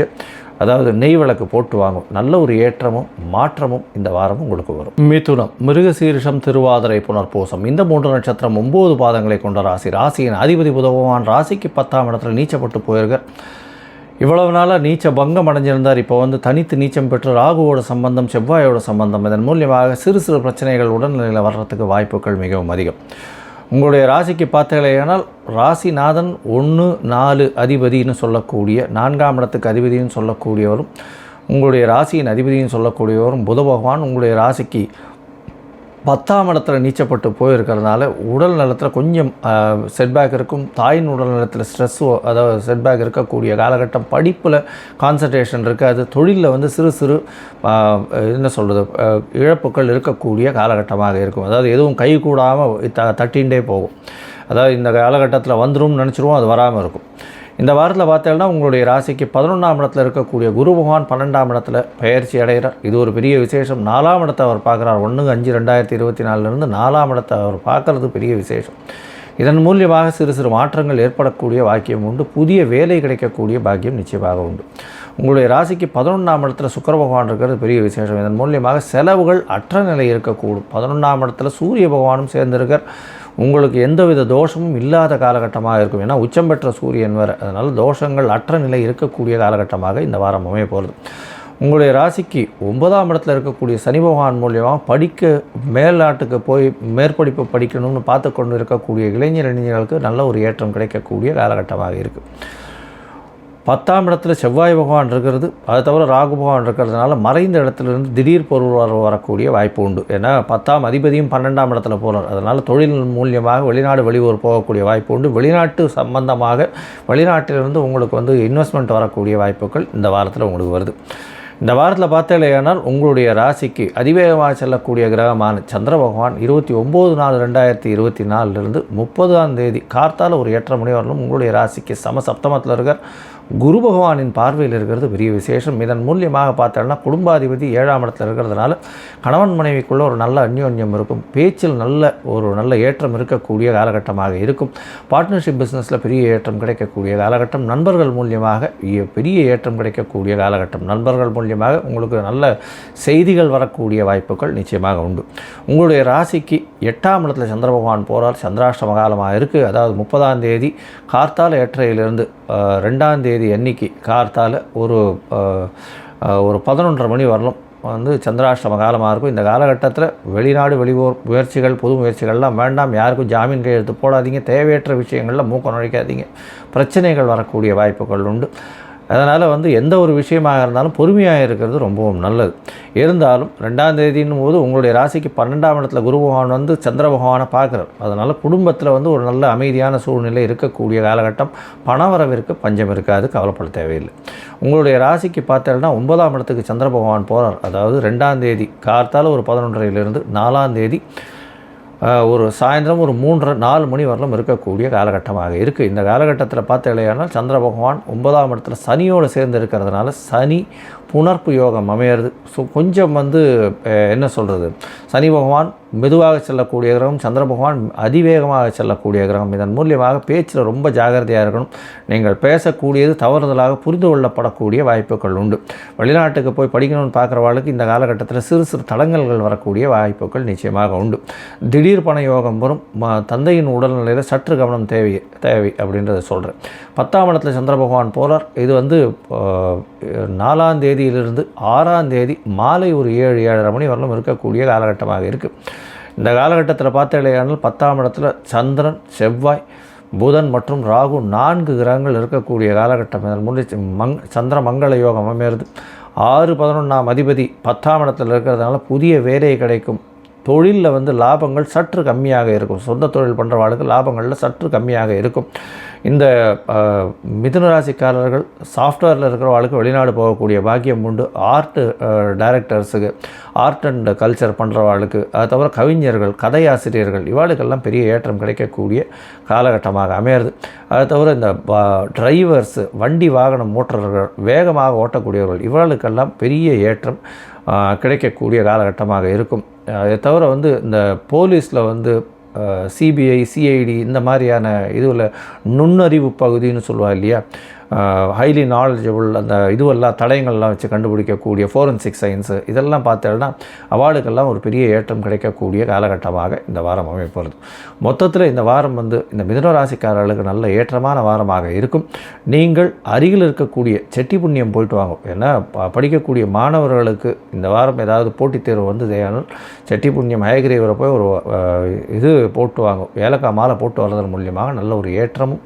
அதாவது நெய் விளக்கு போட்டு வாங்கும். நல்ல ஒரு ஏற்றமும் மாற்றமும் இந்த வாரம் உங்களுக்கு வரும். மிதுனம், மிருகசீரிஷம், திருவாதிரை, புனர்பூசம் இந்த 3 நட்சத்திரம் 9 பாதங்களை கொண்ட ராசி. ராசியின் அதிபதி புத பகவான் ராசிக்கு 10ஆம் இடத்துல நீச்சப்பட்டு போயிருக்கார். இவ்வளவு நாளாக நீச்ச பங்கம் அடைஞ்சிருந்தார். இப்போ தனித்து நீச்சம் பெற்று ராகுவோட சம்பந்தம், செவ்வாயோட சம்பந்தம், இதன் மூலியமாக சிறு சிறு பிரச்சனைகள் உடல்நிலையில் வர்றதுக்கு வாய்ப்புகள் மிகவும் அதிகம். உங்களுடைய ராசிக்கு பார்த்தீங்களேனால் ராசிநாதன் 1, 4 அதிபதினு சொல்லக்கூடிய 4ஆம் இடத்துக்கு அதிபதினு சொல்லக்கூடியவரும் உங்களுடைய ராசியின் அதிபதினு சொல்லக்கூடியவரும் புத பகவான் உங்களுடைய ராசிக்கு 10ஆம் இடத்துல நீச்சப்பட்டு போயிருக்கிறதுனால உடல் நலத்தில் கொஞ்சம் செட்பேக் இருக்கும். தாயின் உடல் நலத்தில் ஸ்ட்ரெஸ்ஸோ அதாவது செட்பேக் இருக்கக்கூடிய காலகட்டம். படிப்பில் கான்சன்ட்ரேஷன் இருக்காது. தொழிலில் சிறு சிறு இழப்புகள் இருக்கக்கூடிய காலகட்டமாக இருக்கும். அதாவது எதுவும் கை கூடாமல் தட்டின்ண்டே போகும். அதாவது இந்த காலகட்டத்தில் வந்துடும் நினச்சிருவோம், அது வராமல் இருக்கும். இந்த வாரத்தில் பார்த்தோம்னா உங்களுடைய ராசிக்கு 11ஆம் இடத்துல இருக்கக்கூடிய குரு பகவான் 12ஆம் இடத்துல பெயர்ச்சி அடைகிறார். இது ஒரு பெரிய விசேஷம். 4ஆம் இடத்தை அவர் பார்க்குறார். 1/5/2024 4ஆம் இடத்தை அவர் பார்க்குறது பெரிய விசேஷம். இதன் மூலியமாக சிறு சிறு மாற்றங்கள் ஏற்படக்கூடிய பாக்கியம் உண்டு. புதிய வேலை கிடைக்கக்கூடிய பாக்கியம் நிச்சயமாக உண்டு. உங்களுடைய ராசிக்கு 11ஆம் இடத்துல சுக்கிர பகவான் இருக்கிறது பெரிய விசேஷம். இதன் மூலியமாக செலவுகள் அற்ற நிலை இருக்கக்கூடும். 11ஆம் இடத்துல சூரிய பகவானும் சேர்ந்திருக்கார். உங்களுக்கு எந்தவித தோஷமும் இல்லாத காலகட்டமாக இருக்கும். ஏன்னா உச்சம் பெற்ற சூரியன் வேறு. அதனால் தோஷங்கள் அற்ற நிலை இருக்கக்கூடிய காலகட்டமாக இந்த வாரம் அமைய போகிறது. உங்களுடைய ராசிக்கு 9ஆம் இடத்துல இருக்கக்கூடிய சனி பகவான் மூலியமாக மேல்நாட்டுக்கு போய் மேற்படிப்பு படிக்கணும்னு பார்த்து கொண்டு இருக்கக்கூடிய இளைஞர்களுக்கு நல்ல ஒரு ஏற்றம் கிடைக்கக்கூடிய காலகட்டமாக இருக்குது. 10ஆம் இடத்துல செவ்வாய் பகவான் இருக்கிறது. அதை தவிர ராகு பகவான் இருக்கிறதுனால மறைந்த இடத்துலேருந்து திடீர் பொருள் வரக்கூடிய வாய்ப்பு உண்டு. ஏன்னா 10ஆம் அதிபதியும் 12ஆம் இடத்துல போகிறார். அதனால் தொழில் மூலியமாக வெளிநாடு வெளியூர் போகக்கூடிய வாய்ப்பு உண்டு. வெளிநாட்டு சம்பந்தமாக வெளிநாட்டிலிருந்து உங்களுக்கு இன்வெஸ்ட்மெண்ட் வரக்கூடிய வாய்ப்புகள் இந்த வாரத்தில் உங்களுக்கு வருது. இந்த வாரத்தில் பார்த்தீங்களேனால் உங்களுடைய ராசிக்கு அதிவேகமாக செல்லக்கூடிய கிரகமான சந்திர பகவான் 29/4/2024 30ஆம் தேதி கார்த்தால் ஒரு 8:30 மணி வரலும் உங்களுடைய ராசிக்கு சப்தமத்தில் இருக்கார். குரு பகவானின் பார்வையில் இருக்கிறது பெரிய விசேஷம். இதன் மூலியமாக பார்த்தோம்னா குடும்பாதிபதி 7ஆம் இடத்துல இருக்கிறதுனால கணவன் மனைவிக்குள்ள ஒரு நல்ல அந்யோன்யம் இருக்கும். பேச்சில் நல்ல ஏற்றம் இருக்கக்கூடிய காலகட்டமாக இருக்கும். பார்ட்னர்ஷிப் பிஸ்னஸில் பெரிய ஏற்றம் கிடைக்கக்கூடிய காலகட்டம். நண்பர்கள் மூலியமாக பெரிய ஏற்றம் கிடைக்கக்கூடிய காலகட்டம். நண்பர்கள் மூலியமாக உங்களுக்கு நல்ல செய்திகள் வரக்கூடிய வாய்ப்புகள் நிச்சயமாக உண்டு. உங்களுடைய ராசிக்கு 8ஆம் இடத்துல சந்திர பகவான் போகிறார். சந்திராஷ்டம காலமாக இருக்குது. அதாவது 30ஆம் தேதி கார்த்தால ஏற்றையிலிருந்து 2ஆம் தேதி அன்னைக்கு கார்த்தால ஒரு 11:30 மணி வரலும் சந்திராஷ்டம காலமாக இருக்கும். இந்த காலகட்டத்தில் வெளிநாடு வெளியூர் முயற்சிகள் புது முயற்சிகள்லாம் வேண்டாம். யாருக்கும் ஜாமீன் கையெழுத்து போடாதீங்க. தேவையற்ற விஷயங்களில் மூக்க நுழைக்காதீங்க. பிரச்சனைகள் வரக்கூடிய வாய்ப்புகள் உண்டு. அதனால் எந்த ஒரு விஷயமாக இருந்தாலும் பொறுமையாக இருக்கிறது ரொம்பவும் நல்லது. இருந்தாலும் 2ஆம் தேதியின் போது உங்களுடைய ராசிக்கு 12ஆம் இடத்துல குரு பகவான் சந்திர பகவானை பார்க்குறார். அதனால் குடும்பத்தில் ஒரு நல்ல அமைதியான சூழ்நிலை இருக்கக்கூடிய காலகட்டம். பணவரவிற்கு பஞ்சம் இருக்காது, கவலைப்பட தேவையில்லை. உங்களுடைய ராசிக்கு பார்த்தீங்கன்னா 9ஆம் இடத்துக்கு சந்திர பகவான் போகிறார். அதாவது 2ஆம் தேதி கார்த்தால ஒரு 11:30 4ஆம் தேதி ஒரு சாயந்தரம் ஒரு 3-4 மணி வரலும் இருக்கக்கூடிய காலகட்டமாக இருக்குது. இந்த காலகட்டத்தில் பார்த்தீங்கன்னா சந்திர பகவான் 9ஆம் இடத்துல சனியோடு சேர்ந்து இருக்கிறதுனால சனி புணர்ப்பு யோகம் அமையிறது. ஸோ கொஞ்சம் என்ன சொல்கிறது, சனி பகவான் மெதுவாக செல்லக்கூடிய கிரகம், சந்திர பகவான் அதிவேகமாக செல்லக்கூடிய கிரகம். இதன் மூலியமாக பேச்சில் ரொம்ப ஜாகிரதையாக இருக்கணும். நீங்கள் பேசக்கூடியது தவறுதலாக புரிந்து கொள்ளப்படக்கூடிய வாய்ப்புகள் உண்டு. வெளிநாட்டுக்கு போய் படிக்கணும்னு பார்க்குறவாளுக்கு இந்த காலகட்டத்தில் சிறு சிறு தடங்கல்கள் வரக்கூடிய வாய்ப்புகள் நிச்சயமாக உண்டு. திடீர் பண யோகம் வரும். தந்தையின் உடல்நிலையில் சற்று கவனம் தேவை அப்படின்றத சொல்கிறேன். 10ஆம் இடத்துல சந்திர பகவான் போகிறார். இது 4ஆம் தேதியிலிருந்து 6ஆம் தேதி மாலை ஒரு 7-7:30 மணி வரலும் இருக்கக்கூடிய காலகட்டமாக இருக்குது. இந்த காலகட்டத்தில் பார்த்தீங்கன்னா 10ஆம் இடத்துல சந்திரன், செவ்வாய், புதன் மற்றும் ராகு 4 கிரகங்கள் இருக்கக்கூடிய காலகட்டம். இதன் மூலம் சந்திர மங்கள யோகம் அமையிறது. 6-11ஆம் அதிபதி 10ஆம் இடத்துல இருக்கிறதுனால புதிய வேலை கிடைக்கும். தொழிலில் லாபங்கள் சற்று கம்மியாக இருக்கும். சொந்த தொழில் பண்ணுறவாளுக்கு லாபங்களில் சற்று கம்மியாக இருக்கும். இந்த மிதுன ராசிக்காரர்கள் சாஃப்ட்வேரில் இருக்கிறவாளுக்கு வெளிநாடு போகக்கூடிய பாக்கியம் உண்டு. ஆர்ட் டைரக்டர்ஸுக்கு, ஆர்ட் அண்ட் கல்ச்சர் பண்ணுறவாளுக்கு, அது தவிர கவிஞர்கள், கதையாசிரியர்கள் இவாளுக்கெல்லாம் பெரிய ஏற்றம் கிடைக்கக்கூடிய காலகட்டமாக அமையிறது. அது தவிர இந்த டிரைவர்ஸு, வண்டி வாகனம் ஓட்டுறவர்கள், வேகமாக ஓட்டக்கூடியவர்கள் இவர்களுக்கெல்லாம் பெரிய ஏற்றம் கிடைக்கக்கூடிய காலகட்டமாக இருக்கும். அதை தவிர இந்த போலீஸில் சிபிஐ, சிஐடி இந்த மாதிரியான இதில் நுண்ணறிவு பகுதின்னு சொல்லுவாள் இல்லையா, ஹைலி நாலேஜபிள் அந்த இதுவெல்லாம் தடயங்கள்லாம் வச்சு கண்டுபிடிக்கக்கூடிய ஃபோரன்சிக் சயின்ஸு இதெல்லாம் பார்த்தோன்னா அவார்டுக்கெல்லாம் ஒரு பெரிய ஏற்றம் கிடைக்கக்கூடிய காலகட்டமாக இந்த வாரம் அமைப்பது. மொத்தத்தில் இந்த வாரம் இந்த மிதுன ராசிக்காரர்களுக்கு நல்ல ஏற்றமான வாரமாக இருக்கும். நீங்கள் அருகில் இருக்கக்கூடிய செட்டி புண்ணியம் போயிட்டு வாங்க. ஏன்னா படிக்கக்கூடிய மாணவர்களுக்கு இந்த வாரம் ஏதாவது போட்டித் தேர்வு தேவையானால் செட்டி புண்ணியம் ஹயகிரீவரை போய் ஒரு இது போட்டு வாங்க. ஏலக்காய் மாலை போட்டு வர்றதன் மூலியமாக நல்ல ஒரு ஏற்றமும்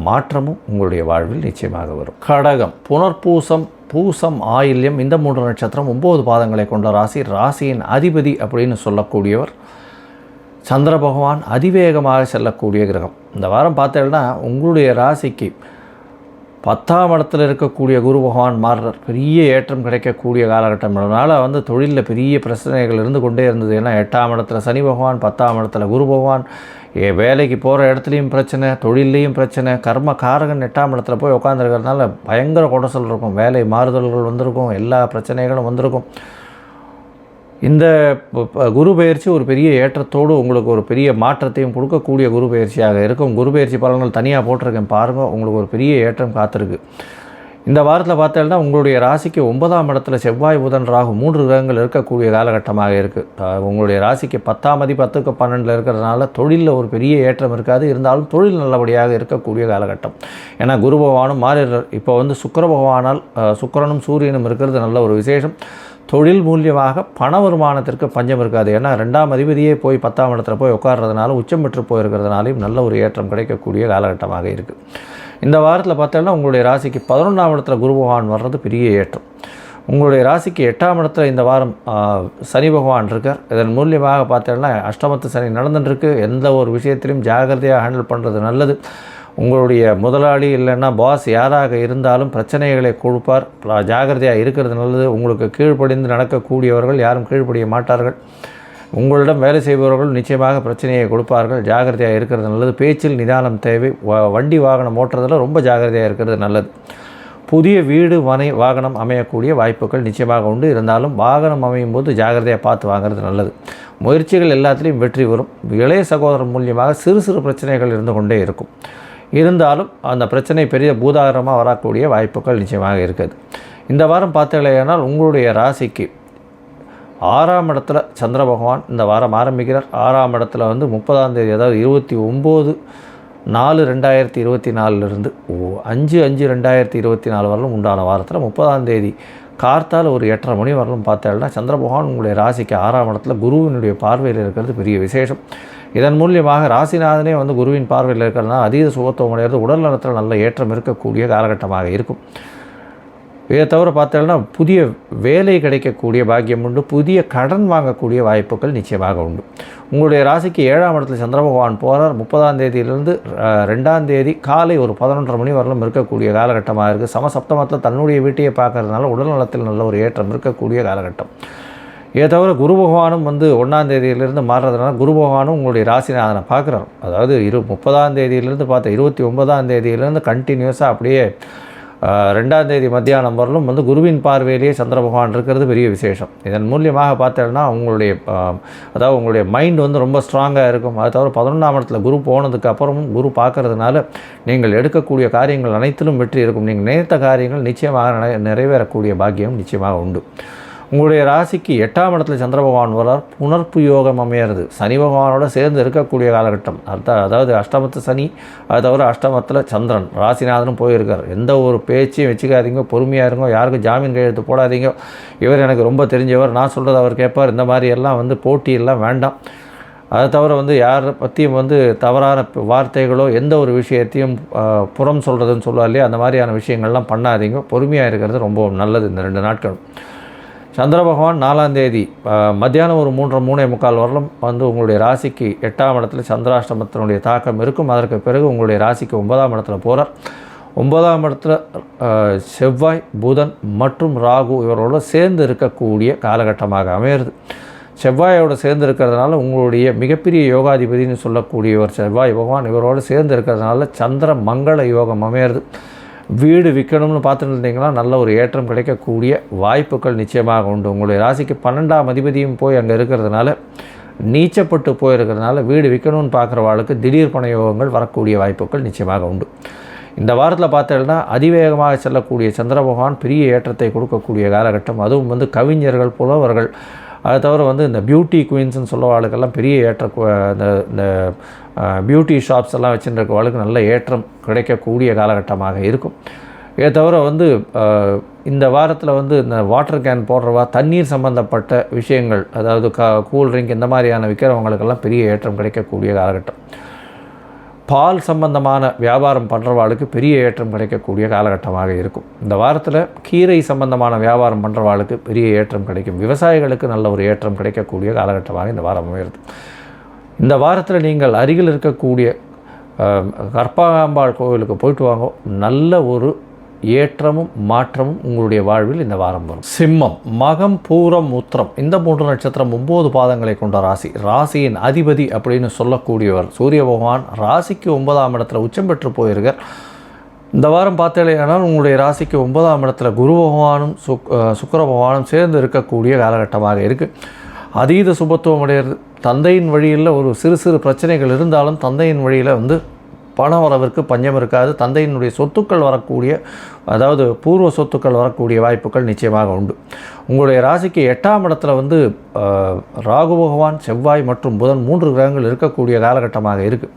மாற்றமும் உங்களுடைய வாழ்வில் நிச்சயமாக வரும். கடகம், புனர்பூசம், பூசம், ஆயில்யம் இந்த 3 நட்சத்திரம் 9 பாதங்களை கொண்ட ராசி. ராசியின் அதிபதி அப்படின்னு சொல்லக்கூடியவர் சந்திர பகவான், அதிவேகமாக செல்லக்கூடிய கிரகம். இந்த வாரம் பார்த்தீங்கன்னா உங்களுடைய ராசிக்கு 10ஆம் இடத்துல இருக்கக்கூடிய குரு பகவான் மாறுறார். பெரிய ஏற்றம் கிடைக்கக்கூடிய காலகட்டம். அதனால் தொழிலில் பெரிய பிரச்சனைகள் இருந்து கொண்டே இருந்தது. ஏன்னா 8ஆம் இடத்துல சனி பகவான், 10ஆம் இடத்துல குரு பகவான், வேலைக்கு போகிற இடத்துலையும் பிரச்சனை, தொழிலையும் பிரச்சனை. கர்ம காரகன் 8ஆம் இடத்துல போய் உட்காந்துருக்கிறதுனால பயங்கர குடசல் இருக்கும். வேலை மாறுதல்கள் வந்திருக்கும், எல்லா பிரச்சனைகளும் வந்திருக்கும். இந்த குரு பயிற்சி ஒரு பெரிய ஏற்றத்தோடு உங்களுக்கு ஒரு பெரிய மாற்றத்தையும் கொடுக்கக்கூடிய குரு பயிற்சியாக இருக்கும். குரு பயிற்சி பலன்கள் தனியாக போட்டிருக்கேன் பாருங்கள். உங்களுக்கு ஒரு பெரிய ஏற்றம் காத்திருக்கு. இந்த வாரத்தில் பார்த்தீங்கன்னா உங்களுடைய ராசிக்கு 9ஆம் இடத்துல செவ்வாய், புதன், ராகு 3 கிரகங்கள் இருக்கக்கூடிய காலகட்டமாக இருக்குது. உங்களுடைய ராசிக்கு 10ஆம் அதிபதி 10க்கு 12 இருக்கிறதுனால தொழிலில் ஒரு பெரிய ஏற்றம் இருக்காது. இருந்தாலும் தொழில் நல்லபடியாக இருக்கக்கூடிய காலகட்டம். ஏன்னா குரு பகவானும் மாறிடுறார். இப்போ சுக்கிர பகவானால் சுக்கிரனும் சூரியனும் இருக்கிறது நல்ல ஒரு விசேஷம். தொழில் மூலியமாக பண வருமானத்திற்கு பஞ்சம் இருக்காது. ஏன்னா 2ஆம் அதிபதியே போய் 10ஆம் இடத்துல போய் உட்கார்றதுனால உச்சம் பெற்று போயிருக்கிறதுனாலையும் நல்ல ஒரு ஏற்றம் கிடைக்கக்கூடிய காலகட்டமாக இருக்குது. இந்த வாரத்தில் பார்த்தோன்னா உங்களுடைய ராசிக்கு 11ஆம் இடத்துல குரு பகவான் வர்றது பெரிய ஏற்றம். உங்களுடைய ராசிக்கு 8ஆம் இடத்துல இந்த வாரம் சனி பகவான் இருக்கார். இதன் மூலியமாக பார்த்தோன்னா அஷ்டமத்து சனி நடந்துட்டுருக்கு. எந்த ஒரு விஷயத்திலையும் ஜாகிரதையாக ஹேண்டில் பண்ணுறது நல்லது. உங்களுடைய முதலாளி இல்லைன்னா பாஸ் யாராக இருந்தாலும் பிரச்சனைகளை கொடுப்பார். ஜாகிரதையாக இருக்கிறது நல்லது. உங்களுக்கு கீழ்ப்படிந்து நடக்கக்கூடியவர்கள் யாரும் கீழ்ப்படிய மாட்டார்கள். உங்களிடம் வேலை செய்பவர்கள் நிச்சயமாக பிரச்சனையை கொடுப்பார்கள். ஜாகிரதையாக இருக்கிறது நல்லது. பேச்சில் நிதானம் தேவை. வண்டி வாகனம் ஓட்டுறதில் ரொம்ப ஜாகிரதையாக இருக்கிறது நல்லது. புதிய வீடு மனை வாகனம் அமையக்கூடிய வாய்ப்புகள் நிச்சயமாக உண்டு. இருந்தாலும் வாகனம் அமையும் போது ஜாகிரதையாக பார்த்து வாங்கிறது நல்லது. முயற்சிகள் எல்லாத்துலேயும் வெற்றி வரும். இளைய சகோதரன் மூலியமாக சிறு சிறு பிரச்சனைகள் இருந்து கொண்டே இருக்கும். இருந்தாலும் அந்த பிரச்சனை பெரிய பூதாகரமாக வரக்கூடிய வாய்ப்புகள் நிச்சயமாக இருக்குது. இந்த வாரம் பார்த்தீங்களேனால் உங்களுடைய ராசிக்கு 6ஆம் இடத்துல சந்திர பகவான் இந்த வாரம் ஆரம்பிக்கிறார். 6ஆம் இடத்துல வந்து 30ஆம் தேதி, அதாவது 29/4/2024 5/5/2024 வரலும் உண்டான வாரத்தில் 30ஆம் தேதி கார்த்தால் ஒரு 8:30 மணி வரலும் பார்த்தேன்னா சந்திர பகவான் உங்களுடைய ராசிக்கு 6ஆம் இடத்துல குருவினுடைய பார்வையில் இருக்கிறது பெரிய விசேஷம். இதன் மூலியமாக ராசிநாதனே வந்து குருவின் பார்வையில் இருக்கிறதுனால அதீத சுகத்துவம் அடைகிறது. உடல் நலத்தில் நல்ல ஏற்றம் இருக்கக்கூடிய காலகட்டமாக இருக்கும். இதை தவிர பார்த்தோம்னா புதிய வேலை கிடைக்கக்கூடிய பாக்கியம் உண்டு. புதிய கடன் வாங்கக்கூடிய வாய்ப்புகள் நிச்சயமாக உண்டு. உங்களுடைய ராசிக்கு 7ஆம் இடத்துல சந்திர பகவான் போகிறார். 30ஆம் தேதியிலிருந்து 2ஆம் தேதி காலை ஒரு 11:30 மணி வரலும் இருக்கக்கூடிய காலகட்டமாக இருக்குது. சமசப்தமத்தில் தன்னுடைய வீட்டையே பார்க்கறதுனால உடல் நலத்தில் நல்ல ஒரு ஏற்றம் இருக்கக்கூடிய காலகட்டம். இதை தவிர குரு பகவானும் வந்து 1ஆம் தேதியிலிருந்து மாறுறதுனால குரு பகவானும் உங்களுடைய ராசிநாதனை பார்க்குறார். அதாவது 30ஆம் தேதியிலிருந்து பார்த்த 29ஆம் தேதியிலிருந்து கண்டினியூஸாக அப்படியே 2ஆம் தேதி மத்தியானம் வரலும் வந்து குருவின் பார்வையிலேயே சந்திர பகவான் இருக்கிறது பெரிய விசேஷம். இதன் மூலியமாக பார்த்தோம்னா உங்களுடைய மைண்ட் வந்து ரொம்ப ஸ்ட்ராங்காக இருக்கும். அது தவிர 11ஆம் இடத்துல குரு போனதுக்கு அப்புறமும் குரு பார்க்கறதுனால நீங்கள் எடுக்கக்கூடிய காரியங்கள் அனைத்திலும் வெற்றி இருக்கும். நீங்கள் நினைத்த காரியங்கள் நிச்சயமாக நிறைவேறக்கூடிய பாக்கியம் நிச்சயமாக உண்டு. உங்களுடைய ராசிக்கு 8ஆம் இடத்துல சந்திர பகவான் வரார். புனர்ப்பு யோகம் அமையிறது. சனி பகவானோட சேர்ந்து இருக்கக்கூடிய காலகட்டம். அதாவது அஷ்டமத்து சனி, அது தவிர அஷ்டமத்தில் சந்திரன் ராசிநாதனும் போயிருக்கார். எந்த ஒரு பேச்சையும் வச்சுக்காதீங்க, பொறுமையாக இருங்க, யாருக்கும் ஜாமீன் கையெழுத்து போடாதீங்க. இவர் எனக்கு ரொம்ப தெரிஞ்சவர், நான் சொல்கிறது அவர் கேட்பார், இந்த மாதிரி எல்லாம் வந்து போட்டியெல்லாம் வேண்டாம். அதை தவிர வந்து யாரை பற்றியும் வந்து தவறான வார்த்தைகளோ எந்த ஒரு விஷயத்தையும் புறம் சொல்கிறதுன்னு சொல்லுவா இல்லையா, அந்த மாதிரியான விஷயங்கள்லாம் பண்ணாதீங்க. பொறுமையாக இருக்கிறது ரொம்ப நல்லது. இந்த 2 நாட்கள் சந்திர பகவான் 4ஆம் தேதி மத்தியானம் ஒரு 3:45 வரலும் வந்து உங்களுடைய ராசிக்கு 8ஆம் இடத்துல சந்திராஷ்டமத்தினுடைய தாக்கம் இருக்கும். அதற்கு பிறகு உங்களுடைய ராசிக்கு 9ஆம் இடத்துல போகிறார். 9ஆம் இடத்துல செவ்வாய், புதன் மற்றும் ராகு இவரோடு சேர்ந்து இருக்கக்கூடிய காலகட்டமாக அமையிறது. செவ்வாயோடு சேர்ந்து இருக்கிறதுனால உங்களுடைய மிகப்பெரிய யோகாதிபதினு சொல்லக்கூடியவர் செவ்வாய் பகவான் இவரோடு சேர்ந்து இருக்கிறதுனால சந்திர மங்கள யோகம் அமையிறது. வீடு விற்கணும்னு பார்த்துட்டு இருந்தீங்கன்னா நல்ல ஒரு ஏற்றம் கிடைக்கக்கூடிய வாய்ப்புகள் நிச்சயமாக உண்டு. உங்களுடைய ராசிக்கு 12ஆம் அதிபதியும் போய் அங்கே இருக்கிறதுனால நீச்சப்பட்டு போயிருக்கிறதுனால வீடு விற்கணும்னு பார்க்குறவாளுக்கு திடீர் பண யோகங்கள் வரக்கூடிய வாய்ப்புகள் நிச்சயமாக உண்டு. இந்த வாரத்தில் பார்த்தீங்கன்னா அதிவேகமாக செல்லக்கூடிய சந்திர பகவான் பெரிய ஏற்றத்தை கொடுக்கக்கூடிய காலகட்டம். அதுவும் வந்து கவிஞர்கள், புலவர்கள், அதை தவிர வந்து இந்த பியூட்டி குயின்ஸ்னு சொல்லுவாளுக்கெல்லாம் பெரிய இந்த பியூட்டி ஷாப்ஸ் எல்லாம் வச்சுருக்கவாளுக்கு நல்ல ஏற்றம் கிடைக்கக்கூடிய காலகட்டமாக இருக்கும். இதை தவிர வந்து இந்த வாரத்தில் வந்து இந்த வாட்டர் கேன் போடுறவா, தண்ணீர் சம்பந்தப்பட்ட விஷயங்கள், அதாவது கூல்ட்ரிங்க் இந்த மாதிரியான விற்கிறவங்களுக்கெல்லாம் பெரிய ஏற்றம் கிடைக்கக்கூடிய காலகட்டம். பால் சம்பந்தமான வியாபாரம் பண்ணுறவாளுக்கு பெரிய ஏற்றம் கிடைக்கக்கூடிய காலகட்டமாக இருக்கும். இந்த வாரத்தில் கீரை சம்பந்தமான வியாபாரம் பண்ணுறவாளுக்கு பெரிய ஏற்றம் கிடைக்கும். விவசாயிகளுக்கு நல்ல ஒரு ஏற்றம் கிடைக்கக்கூடிய காலகட்டமாக இந்த வாரம் அமைகிறது. இந்த வாரத்தில் நீங்கள் அருகில் இருக்கக்கூடிய கற்பகாம்பாள் கோவிலுக்கு போயிட்டு வாங்க. நல்ல ஒரு ஏற்றமும் மாற்றமும் உங்களுடைய வாழ்வில் இந்த வாரம் வரும். சிம்மம், மகம், பூரம், உத்திரம் இந்த 3 நட்சத்திரம் 9 பாதங்களை கொண்ட ராசி. ராசியின் அதிபதி அப்படின்னு சொல்லக்கூடியவர் சூரிய பகவான் ராசிக்கு 9ஆம் இடத்துல உச்சம் பெற்று போயிருக்கார். இந்த வாரம் பார்த்தீங்கன்னா உங்களுடைய ராசிக்கு 9ஆம் இடத்துல குரு பகவானும் சுக்கிர பகவானும் சேர்ந்து இருக்கக்கூடிய காலகட்டமாக இருக்குது. அதீத சுபத்துவம் அடைகிறது. தந்தையின் வழியில் ஒரு சிறு சிறு பிரச்சனைகள் இருந்தாலும் தந்தையின் வழியில் வந்து பண வரவிற்கு பஞ்சம் இருக்காது. தந்தையினுடைய சொத்துக்கள் வரக்கூடிய, அதாவது பூர்வ சொத்துக்கள் வரக்கூடிய வாய்ப்புகள் நிச்சயமாக உண்டு. உங்களுடைய ராசிக்கு 8ஆம் இடத்துல வந்து ராகு பகவான், செவ்வாய் மற்றும் புதன் 3 கிரகங்கள் இருக்கக்கூடிய காலகட்டமாக இருக்குது.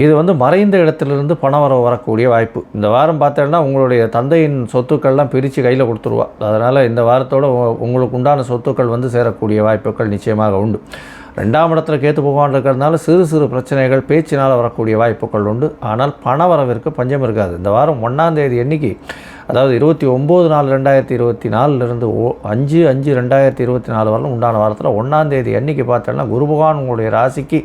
இது வந்து மறைந்த இடத்திலிருந்து பணவரவு வரக்கூடிய வாய்ப்பு. இந்த வாரம் பார்த்தோன்னா உங்களுடைய தந்தையின் சொத்துக்கள்லாம் பிரித்து கையில் கொடுத்துருவா. அதனால் இந்த வாரத்தோடு உங்களுக்கு உண்டான சொத்துக்கள் வந்து சேரக்கூடிய வாய்ப்புகள் நிச்சயமாக உண்டு. 2ஆம் இடத்துல கேத்து பகவான் இருக்கிறதுனால சிறு சிறு பிரச்சனைகள் பேச்சினால் வரக்கூடிய வாய்ப்புகள் உண்டு. ஆனால் பண வரவிற்கு பஞ்சம் இருக்காது. இந்த வாரம் 1ஆம் தேதி அன்னைக்கு, அதாவது 29/4/2024 5/5/2024 வரலும் உண்டான வாரத்தில் 1ஆம் தேதி அன்னைக்கு பார்த்தோன்னா குரு பகவான் உங்களுடைய ராசிக்கு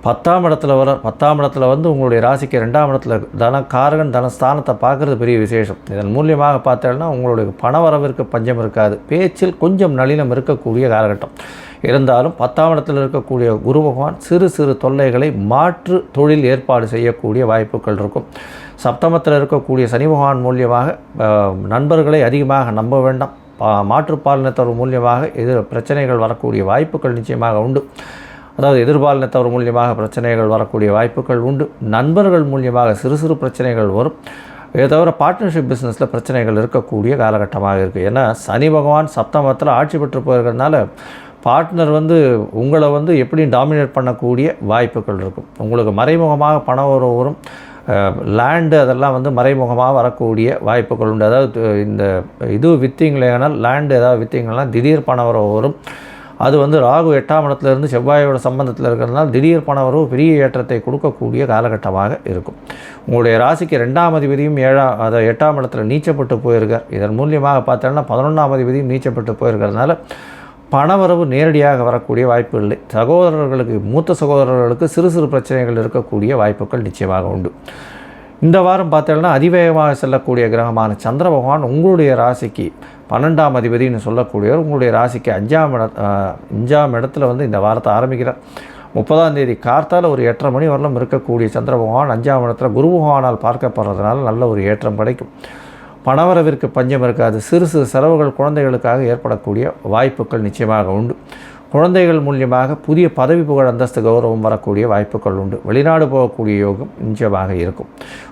10ஆம் இடத்துல வர 10ஆம் இடத்துல வந்து உங்களுடைய ராசிக்கு 2ஆம் இடத்துல தனக்காரகன் தனஸ்தானத்தை பார்க்குறது பெரிய விசேஷம். இதன் மூலியமாக பார்த்தோன்னா உங்களுடைய பண வரவிற்கு பஞ்சம் இருக்காது. பேச்சில் கொஞ்சம் நளினம் இருக்கக்கூடிய காலகட்டம் இருந்தாலும் 10ஆம் இடத்தில் இருக்கக்கூடிய குரு பகவான் சிறு சிறு தொல்லைகளை மாற்று தொழில் ஏற்பாடு செய்யக்கூடிய வாய்ப்புகள் இருக்கும். சப்தமத்தில் இருக்கக்கூடிய சனி பகவான் மூலியமாக நண்பர்களை அதிகமாக நம்ப வேண்டாம். மாற்றுப்பாலினத்தவர் மூலியமாக பிரச்சனைகள் வரக்கூடிய வாய்ப்புகள் நிச்சயமாக உண்டு. அதாவது எதிர்பாலினத்தவர் மூலியமாக பிரச்சனைகள் வரக்கூடிய வாய்ப்புகள் உண்டு. நண்பர்கள் மூலியமாக சிறு சிறு பிரச்சனைகள் வரும். இதை தவிர பார்ட்னர்ஷிப் பிஸ்னஸில் பிரச்சனைகள் இருக்கக்கூடிய காலகட்டமாக இருக்குது. ஏன்னா சனி பகவான் சப்தமத்தில் ஆட்சி பெற்று போயிருக்கிறதுனால பார்ட்னர் உங்களை எப்படியும் டாமினேட் பண்ணக்கூடிய வாய்ப்புகள் இருக்கும். உங்களுக்கு மறைமுகமாக பணம் வரும், லேண்டு அதெல்லாம் மறைமுகமாக வரக்கூடிய வாய்ப்புகள் உண்டு. அதாவது விற்றீங்களேனால் லேண்டு ஏதாவது விற்றீங்கன்னா திடீர் பண வரவு வரும். அது ராகு 8ஆம் இடத்துலேருந்து செவ்வாயோட சம்பந்தத்தில் இருக்கிறதுனால திடீர் பண வரவு பெரிய ஏற்றத்தை கொடுக்கக்கூடிய காலகட்டமாக இருக்கும். உங்களுடைய ராசிக்கு 2ஆம் அதிபதியும் 8ஆம் இடத்துல நீச்சப்பட்டு போயிருக்கார். இதன் மூலியமாக பார்த்தோன்னா 11ஆம் அதிபதியும் நீச்சப்பட்டு போயிருக்கிறதுனால பணவரவு நேரடியாக வரக்கூடிய வாய்ப்பு இல்லை. சகோதரர்களுக்கு, மூத்த சகோதரர்களுக்கு சிறு சிறு பிரச்சனைகள் இருக்கக்கூடிய வாய்ப்புகள் நிச்சயமாக உண்டு. இந்த வாரம் பார்த்தோன்னா அதிவேகமாக செல்லக்கூடிய கிரகமான சந்திர பகவான் உங்களுடைய ராசிக்கு 12ஆம் அதிபதினு சொல்லக்கூடியவர் உங்களுடைய ராசிக்கு 5ஆம் இடத்துல இந்த வாரத்தை ஆரம்பிக்கிறார். 30ஆம் தேதி கார்த்தால் ஒரு 8:30 மணி வரலும் இருக்கக்கூடிய சந்திர பகவான் 5ஆம் இடத்துல குரு பகவானால் பார்க்கப்படுறதுனால நல்ல ஒரு ஏற்றம் கிடைக்கும். பணவரவிற்கு பஞ்சம் இருக்காது. சிறு சிறு செலவுகள் குழந்தைகளுக்காக ஏற்படக்கூடிய வாய்ப்புகள் நிச்சயமாக உண்டு. குழந்தைகள் மூலியமாக புதிய பதவி புகழ் அந்தஸ்து கௌரவம் வரக்கூடிய வாய்ப்புகள் உண்டு. வெளிநாடு போகக்கூடிய யோகம் நிச்சயமாக இருக்கும்.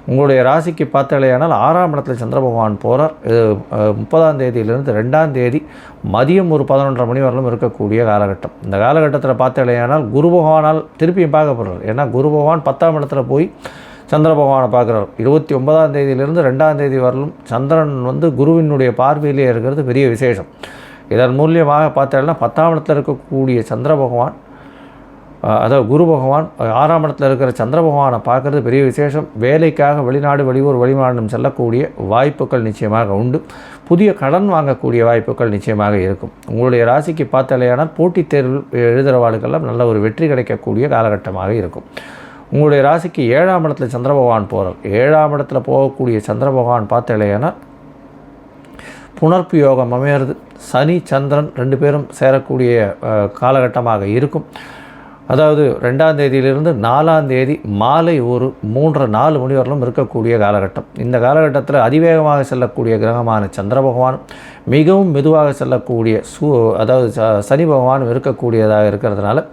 உங்களுடைய ராசிக்கு பார்த்தாலேயானால் 6ஆம் இடத்துல சந்திர பகவான் போகிறார். 30ஆம் தேதியிலிருந்து 2ஆம் தேதி மதியம் ஒரு 11:30 மணி வரலும் இருக்கக்கூடிய காலகட்டம். இந்த காலகட்டத்தில் பார்த்தாலேயானால் குரு பகவானால் திருப்பியும் பார்க்கப்படுறார். ஏன்னா குரு பகவான் 10ஆம் இடத்துல போய் சந்திர பகவானை பார்க்குறார். 29ஆம் தேதியிலிருந்து 2ஆம் தேதி வரலும் சந்திரன் குருவினுடைய பார்வையிலே இருக்கிறது பெரிய விசேஷம். இதன் மூலியமாக பார்த்தோம்னா 10ஆம் இடத்துல இருக்கக்கூடிய சந்திர பகவான், அதாவது குரு பகவான் 6ஆம் இடத்துல இருக்கிற சந்திர பகவானை பார்க்குறது பெரிய விசேஷம். வேலைக்காக வெளிநாடு, வெளியூர், வெளிமாநிலம் செல்லக்கூடிய வாய்ப்புகள் நிச்சயமாக உண்டு. புதிய கடன் வாங்கக்கூடிய வாய்ப்புகள் நிச்சயமாக இருக்கும். உங்களுடைய ராசிக்கு பார்த்தாலேயானால் போட்டித் தேர்வு எழுதுகிறவாளுக்கெல்லாம் நல்ல ஒரு வெற்றி கிடைக்கக்கூடிய காலகட்டமாக இருக்கும். உங்களுடைய ராசிக்கு 7ஆம் இடத்துல சந்திர பகவான் போகிறார். 7ஆம் இடத்துல போகக்கூடிய சந்திர பகவான் பார்த்தாலேயானால் புணர்ப்பு யோகம் அமையிறது. சனி சந்திரன் 2 பேரும் சேரக்கூடிய காலகட்டமாக இருக்கும். அதாவது 2ஆம் தேதியிலிருந்து 4ஆம் தேதி மாலை ஒரு 3:04 மணி வரலும் இருக்கக்கூடிய காலகட்டம். இந்த காலகட்டத்தில் அதிவேகமாக செல்லக்கூடிய கிரகமான சந்திர பகவான் மிகவும் மெதுவாக செல்லக்கூடிய அதாவது சனி பகவானும் இருக்கக்கூடியதாக இருக்கிறதுனால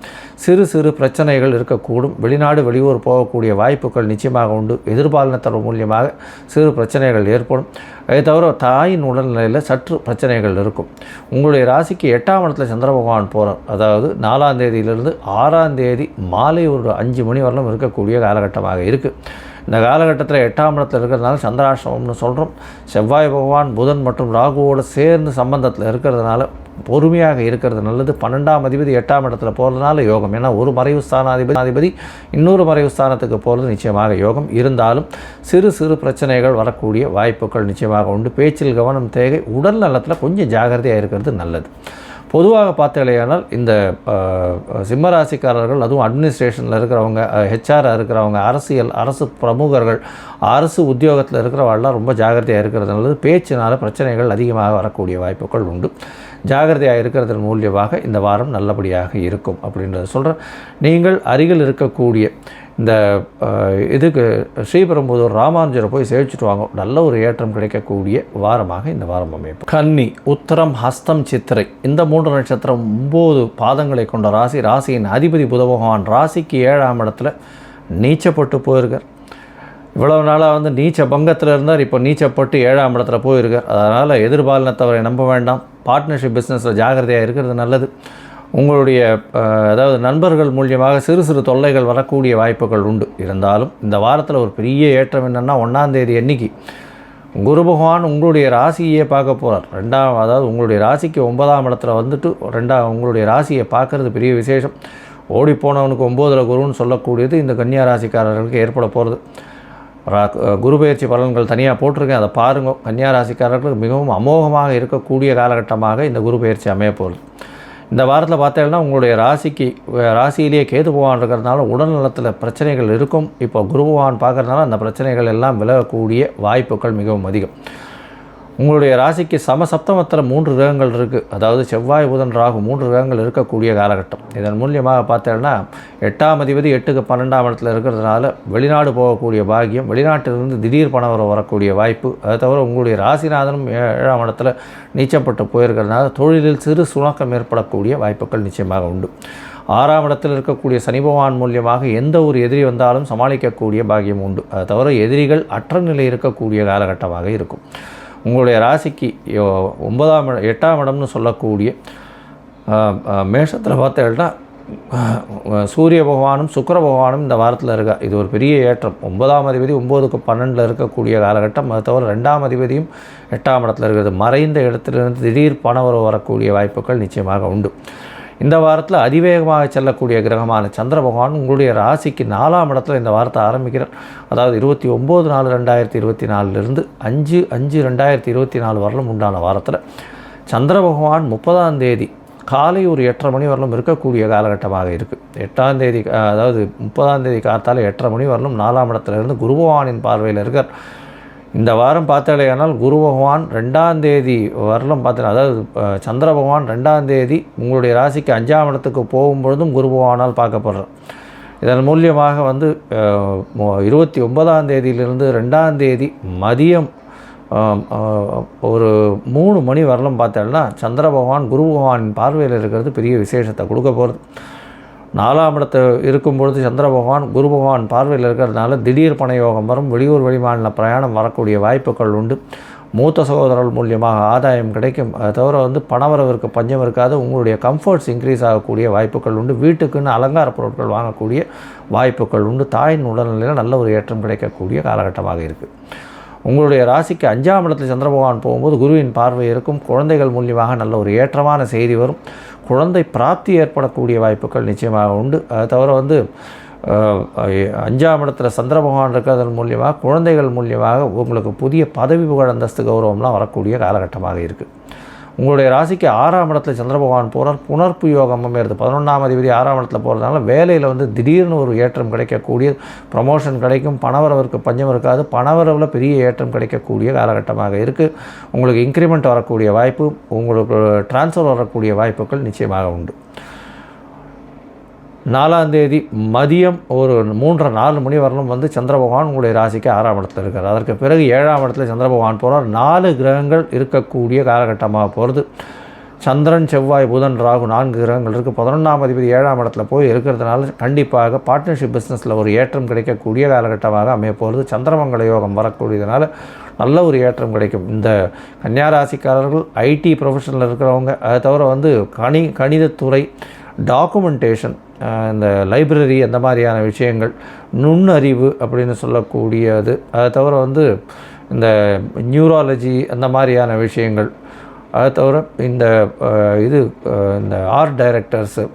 சிறு சிறு பிரச்சனைகள் இருக்கக்கூடும். வெளிநாடு, வெளியூர் போகக்கூடிய வாய்ப்புகள் நிச்சயமாக உண்டு. எதிர்பாலினத்தவர் மூலியமாக சிறு பிரச்சனைகள் ஏற்படும். அதை தவிர தாயின் உடல்நிலையில் சற்று பிரச்சனைகள் இருக்கும். உங்களுடைய ராசிக்கு 8ஆம் இடத்துல சந்திர பகவான் போகிறார். அதாவது 4ஆம் தேதியிலிருந்து 6ஆம் தேதி மாலை ஒரு 5 மணி வரலும் இருக்கக்கூடிய காலகட்டமாக இருக்குது. இந்த காலகட்டத்தில் 8ஆம் இடத்துல இருக்கிறதுனால சந்திராஷ்டமம்னு சொல்கிறோம். செவ்வாய் பகவான், புதன் மற்றும் ராகுவோடு சேர்ந்து சம்பந்தத்தில் இருக்கிறதுனால பொறுமையாக இருக்கிறது நல்லது. 12ஆம் அதிபதி 8ஆம் இடத்துல போகிறதுனால யோகம். ஏன்னா ஒரு மறைவு ஸ்தானாதிபதி இன்னொரு மறைவு ஸ்தானத்துக்கு போகிறது நிச்சயமாக யோகம். இருந்தாலும் சிறு சிறு பிரச்சனைகள் வரக்கூடிய வாய்ப்புகள் நிச்சயமாக உண்டு. பேச்சில் கவனம் தேவை. உடல் நலத்தில் கொஞ்சம் ஜாகிரதையாக இருக்கிறது நல்லது. பொதுவாக பார்த்தாலேயானால் இந்த சிம்மராசிக்காரர்கள், அதுவும் அட்மினிஸ்ட்ரேஷனில் இருக்கிறவங்க, ஹெச்ஆராக இருக்கிறவங்க, அரசு பிரமுகர்கள், அரசு உத்தியோகத்தில் இருக்கிறவங்களாம் ரொம்ப ஜாகிரதையாக இருக்கிறது நல்லது. பேச்சினால் பிரச்சனைகள் அதிகமாக வரக்கூடிய வாய்ப்புகள் உண்டு. ஜாகிரதையாக இருக்கிறதன் மூலியமாக இந்த வாரம் நல்லபடியாக இருக்கும் அப்படின்றத சொல்கிறேன். நீங்கள் அருகில் இருக்கக்கூடிய இந்த இதுக்கு ஸ்ரீபெரும்புதூர் ராமானுஜரை போய் சேவிச்சுட்டு வாங்க. நல்ல ஒரு ஏற்றம் கிடைக்கக்கூடிய வாரமாக இந்த வாரம் அமைப்பு. கன்னி, உத்தரம், ஹஸ்தம், சித்திரை இந்த 3 நட்சத்திரம் 9 பாதங்களை கொண்ட ராசி. ராசியின் அதிபதி புத பகவான் ராசிக்கு 7ஆம் இடத்துல நீச்சப்பட்டு போயிருக்கார். இவ்வளவு நாளாக நீச்ச பங்கத்தில் இருந்தார். இப்போ நீச்சப்பட்டு 7ஆம் இடத்துல போயிருக்கார். அதனால் எதிர்பாலினத்தவரை நம்ப வேண்டாம். பார்ட்னர்ஷிப் பிஸ்னஸில் ஜாகிரதையாக இருக்கிறது நல்லது. உங்களுடைய அதாவது நண்பர்கள் மூலியமாக சிறு சிறு தொல்லைகள் வரக்கூடிய வாய்ப்புகள் உண்டு. இருந்தாலும் இந்த வாரத்தில் ஒரு பெரிய ஏற்றம் என்னென்னா 1ஆம் தேதி அன்னைக்கு குரு பகவான் உங்களுடைய ராசியே பார்க்க போகிறார். அதாவது உங்களுடைய ராசிக்கு 9ஆம் இடத்துல உங்களுடைய ராசியை பார்க்குறது பெரிய விசேஷம். ஓடிப்போனவனுக்கு 9ல் குருன்னு சொல்லக்கூடியது இந்த கன்னியா ராசிக்காரர்களுக்கு ஏற்பட போகிறது. குரு பயிற்சி பலன்கள் தனியாக போட்டிருக்கேன், அதை பாருங்க. கன்னியா ராசிக்காரர்களுக்கு மிகவும் அமோகமாக இருக்கக்கூடிய காலகட்டமாக இந்த குரு பயிற்சி அமைய போகிறது. இந்த வாரத்தில் பார்த்தீங்கன்னா உங்களுடைய ராசியிலேயே கேது பகவான் இருக்கிறதுனால உடல் நலத்தில் பிரச்சனைகள் இருக்கும். இப்போ குரு பகவான் பார்க்குறதுனால அந்த பிரச்சனைகள் எல்லாம் விலகக்கூடிய வாய்ப்புகள் மிகவும் அதிகம். உங்களுடைய ராசிக்கு சமசப்தமத்தில் 3 கிரகங்கள் இருக்குது. அதாவது செவ்வாய் புதன் ராகு 3 கிரகங்கள் இருக்கக்கூடிய காலகட்டம். இதன் மூலியமாக பார்த்தேன்னா 8ஆம் அதிபதி 8க்கு 12ஆம் இடத்துல இருக்கிறதுனால வெளிநாடு போகக்கூடிய பாக்கியம், வெளிநாட்டிலிருந்து திடீர் பணம் வரக்கூடிய வாய்ப்பு. அதை தவிர உங்களுடைய ராசிநாதனும் 7ஆம் இடத்துல நீச்சப்பட்டு போயிருக்கிறதுனால தொழிலில் சிறு சுணக்கம் ஏற்படக்கூடிய வாய்ப்புகள் நிச்சயமாக உண்டு. 6ஆம் இடத்தில் இருக்கக்கூடிய சனி பகவான் மூலியமாக எந்த ஒரு எதிரி வந்தாலும் சமாளிக்கக்கூடிய பாக்கியம் உண்டு. அதை தவிர எதிரிகள் அற்ற நிலை இருக்கக்கூடிய காலகட்டமாக இருக்கும். உங்களுடைய ராசிக்கு 8ஆம் இடம்னு சொல்லக்கூடிய மேஷத்தில் பார்த்தீங்கன்னா சூரிய பகவானும் சுக்கிர பகவானும் இந்த வாரத்தில் இருக்கா. இது ஒரு பெரிய ஏற்றம். 9ஆம் அதிபதி 9க்கு 12 இருக்கக்கூடிய காலகட்டம். அது தவிர 2ஆம் அதிபதியும் 8ஆம் இடத்துல இருக்கிறது. மறைந்த இடத்திலிருந்து திடீர் பணம் வரக்கூடிய வாய்ப்புகள் நிச்சயமாக உண்டு. இந்த வாரத்தில் அதிவேகமாக செல்லக்கூடிய கிரகமான சந்திர பகவான் உங்களுடைய ராசிக்கு 4ஆம் இடத்துல இந்த வாரத்தை ஆரம்பிக்கிறார். அதாவது 29/4/2024 5/5/2024 வரலும் உண்டான வாரத்தில் சந்திர பகவான் 30ஆம் தேதி காலை ஒரு 8:30 மணி வரலும் இருக்கக்கூடிய காலகட்டமாக இருக்குது. 8ஆம் தேதி அதாவது 30ஆம் தேதி காத்தால் 8:30 மணி வரலும் 4ஆம் இடத்துலேருந்து குரு பகவானின் பார்வையில் இருக்கார். இந்த வாரம் பார்த்தாலேயானால் குரு பகவான் 2ஆம் தேதி வரலும் பார்த்தீங்கன்னா, அதாவது சந்திர பகவான் 2ஆம் தேதி உங்களுடைய ராசிக்கு 5ஆம் இடத்துக்கு போகும்பொழுதும் குரு பகவானால் பார்க்கப்படுறார். இதன் மூலியமாக 29ஆம் தேதியிலிருந்து 2ஆம் தேதி மதியம் ஒரு 3 மணி வரலும் பார்த்தோம்னா சந்திர பகவான் குரு பகவானின் பார்வையில் இருக்கிறது பெரிய விசேஷத்தை கொடுக்க போகிறது. 4ஆம் இடத்தை இருக்கும்பொழுது சந்திர பகவான் குரு பகவான் பார்வையில் இருக்கிறதுனால திடீர் பண யோகம் வரும். வெளியூர் வெளிமாநில பிரயாணம் வரக்கூடிய வாய்ப்புகள் உண்டு. மூத்த சகோதரர்கள் மூலியமாக ஆதாயம் கிடைக்கும். அதை தவிர பணவரவிற்கு பஞ்சம் இருக்காது. உங்களுடைய கம்ஃபர்ட்ஸ் இன்க்ரீஸ் ஆகக்கூடிய வாய்ப்புகள் உண்டு. வீட்டுக்குன்னு அலங்கார பொருட்கள் வாங்கக்கூடிய வாய்ப்புகள் உண்டு. தாயின் உடல்நிலையில் நல்ல ஒரு ஏற்றம் கிடைக்கக்கூடிய காலகட்டமாக இருக்குது. உங்களுடைய ராசிக்கு 5ஆம் இடத்தில் சந்திர பகவான் போகும்போது குருவின் பார்வை இருக்கும். குழந்தைகள் மூலியமாக நல்ல ஒரு ஏற்றமான செய்தி வரும். குழந்தை பிராப்தி ஏற்படக்கூடிய வாய்ப்புகள் நிச்சயமாக உண்டு. அதை தவிர 5ஆம் இடத்துல சந்திர பகவான் இருக்கிறதன் மூலியமாக குழந்தைகள் மூலியமாக உங்களுக்கு புதிய பதவி புகழ் அந்தஸ்து கௌரவம்லாம் வரக்கூடிய காலகட்டமாக இருக்குது. உங்களுடைய ராசிக்கு 6ஆம் இடத்துல சந்திர பகவான் போகிறார். புனர்ப்பு யோகம் அமைகிறது. 11ஆம் அதிபதி 6ஆம் இடத்துல போகிறதுனால வேலையில் திடீர்னு ஒரு ஏற்றம் கிடைக்கக்கூடிய, ப்ரமோஷன் கிடைக்கும். பணவரவிற்கு பஞ்சம் இருக்காது. பணவரவில் பெரிய ஏற்றம் கிடைக்கக்கூடிய காலகட்டமாக இருக்குது. உங்களுக்கு இன்க்ரிமெண்ட் வரக்கூடிய வாய்ப்பு, உங்களுக்கு டிரான்ஸ்ஃபர் வரக்கூடிய வாய்ப்புகள் நிச்சயமாக உண்டு. 4ஆம் தேதி மதியம் ஒரு 3:30-4 மணி வரலும் சந்திர பகவான் உங்களுடைய ராசிக்கு 6ஆம் இடத்துல இருக்கார். அதற்கு பிறகு 7ஆம் இடத்துல சந்திர பகவான் போகிறார். 4 கிரகங்கள் இருக்கக்கூடிய காலகட்டமாக போகிறது. சந்திரன் செவ்வாய் புதன் ராகு 4 கிரகங்கள் இருக்குது. 11ஆம் அதிபதி 7ஆம் இடத்துல போய் இருக்கிறதுனால கண்டிப்பாக பார்ட்னர்ஷிப் பிஸ்னஸில் ஒரு ஏற்றம் கிடைக்கக்கூடிய காலகட்டமாக அமைய போகிறது. சந்திரமங்கல யோகம் வரக்கூடியதுனால நல்ல ஒரு ஏற்றம் கிடைக்கும். இந்த கன்னியா ராசிக்காரர்கள் ஐடி ப்ரொஃபஷனில் இருக்கிறவங்க, அதை தவிர கணிதத்துறை, டாக்குமெண்டேஷன், இந்த லைப்ரரி, அந்த மாதிரியான விஷயங்கள், நுண்ணறிவு அப்படின்னு சொல்லக்கூடியது, அதை தவிர இந்த நியூராலஜி, அந்த மாதிரியான விஷயங்கள், அதை தவிர இந்த ஆர்ட் டைரக்டர்ஸு,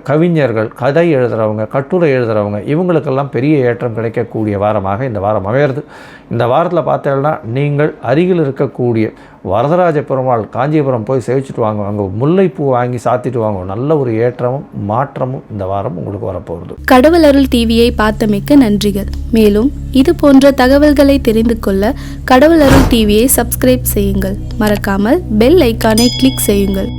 கவிஞர்கள், கதை எழுதுகிறவங்க, கட்டுரை எழுதுகிறவங்க, இவங்களுக்கெல்லாம் பெரிய ஏற்றம் கிடைக்கக்கூடிய வாரமாக இந்த வாரம் அமையிறது. இந்த வாரத்தில் பார்த்தீங்கன்னா நீங்கள் அருகில் இருக்கக்கூடிய வரதராஜ பெருமாள் காஞ்சிபுரம் போய் சேவிச்சுட்டு வாங்க. அங்கே முல்லைப்பூ வாங்கி சாத்திட்டு வாங்க. நல்ல ஒரு ஏற்றமும் மாற்றமும் இந்த வாரம் உங்களுக்கு வரப்போகுது. கடவுள் அருள் டிவியை பார்த்தமைக்க நன்றிகள். மேலும் இது போன்ற தகவல்களை தெரிந்து கொள்ள கடவுள் அருள் டிவியை சப்ஸ்கிரைப் செய்யுங்கள். மறக்காமல் பெல் ஐக்கானை கிளிக் செய்யுங்கள்.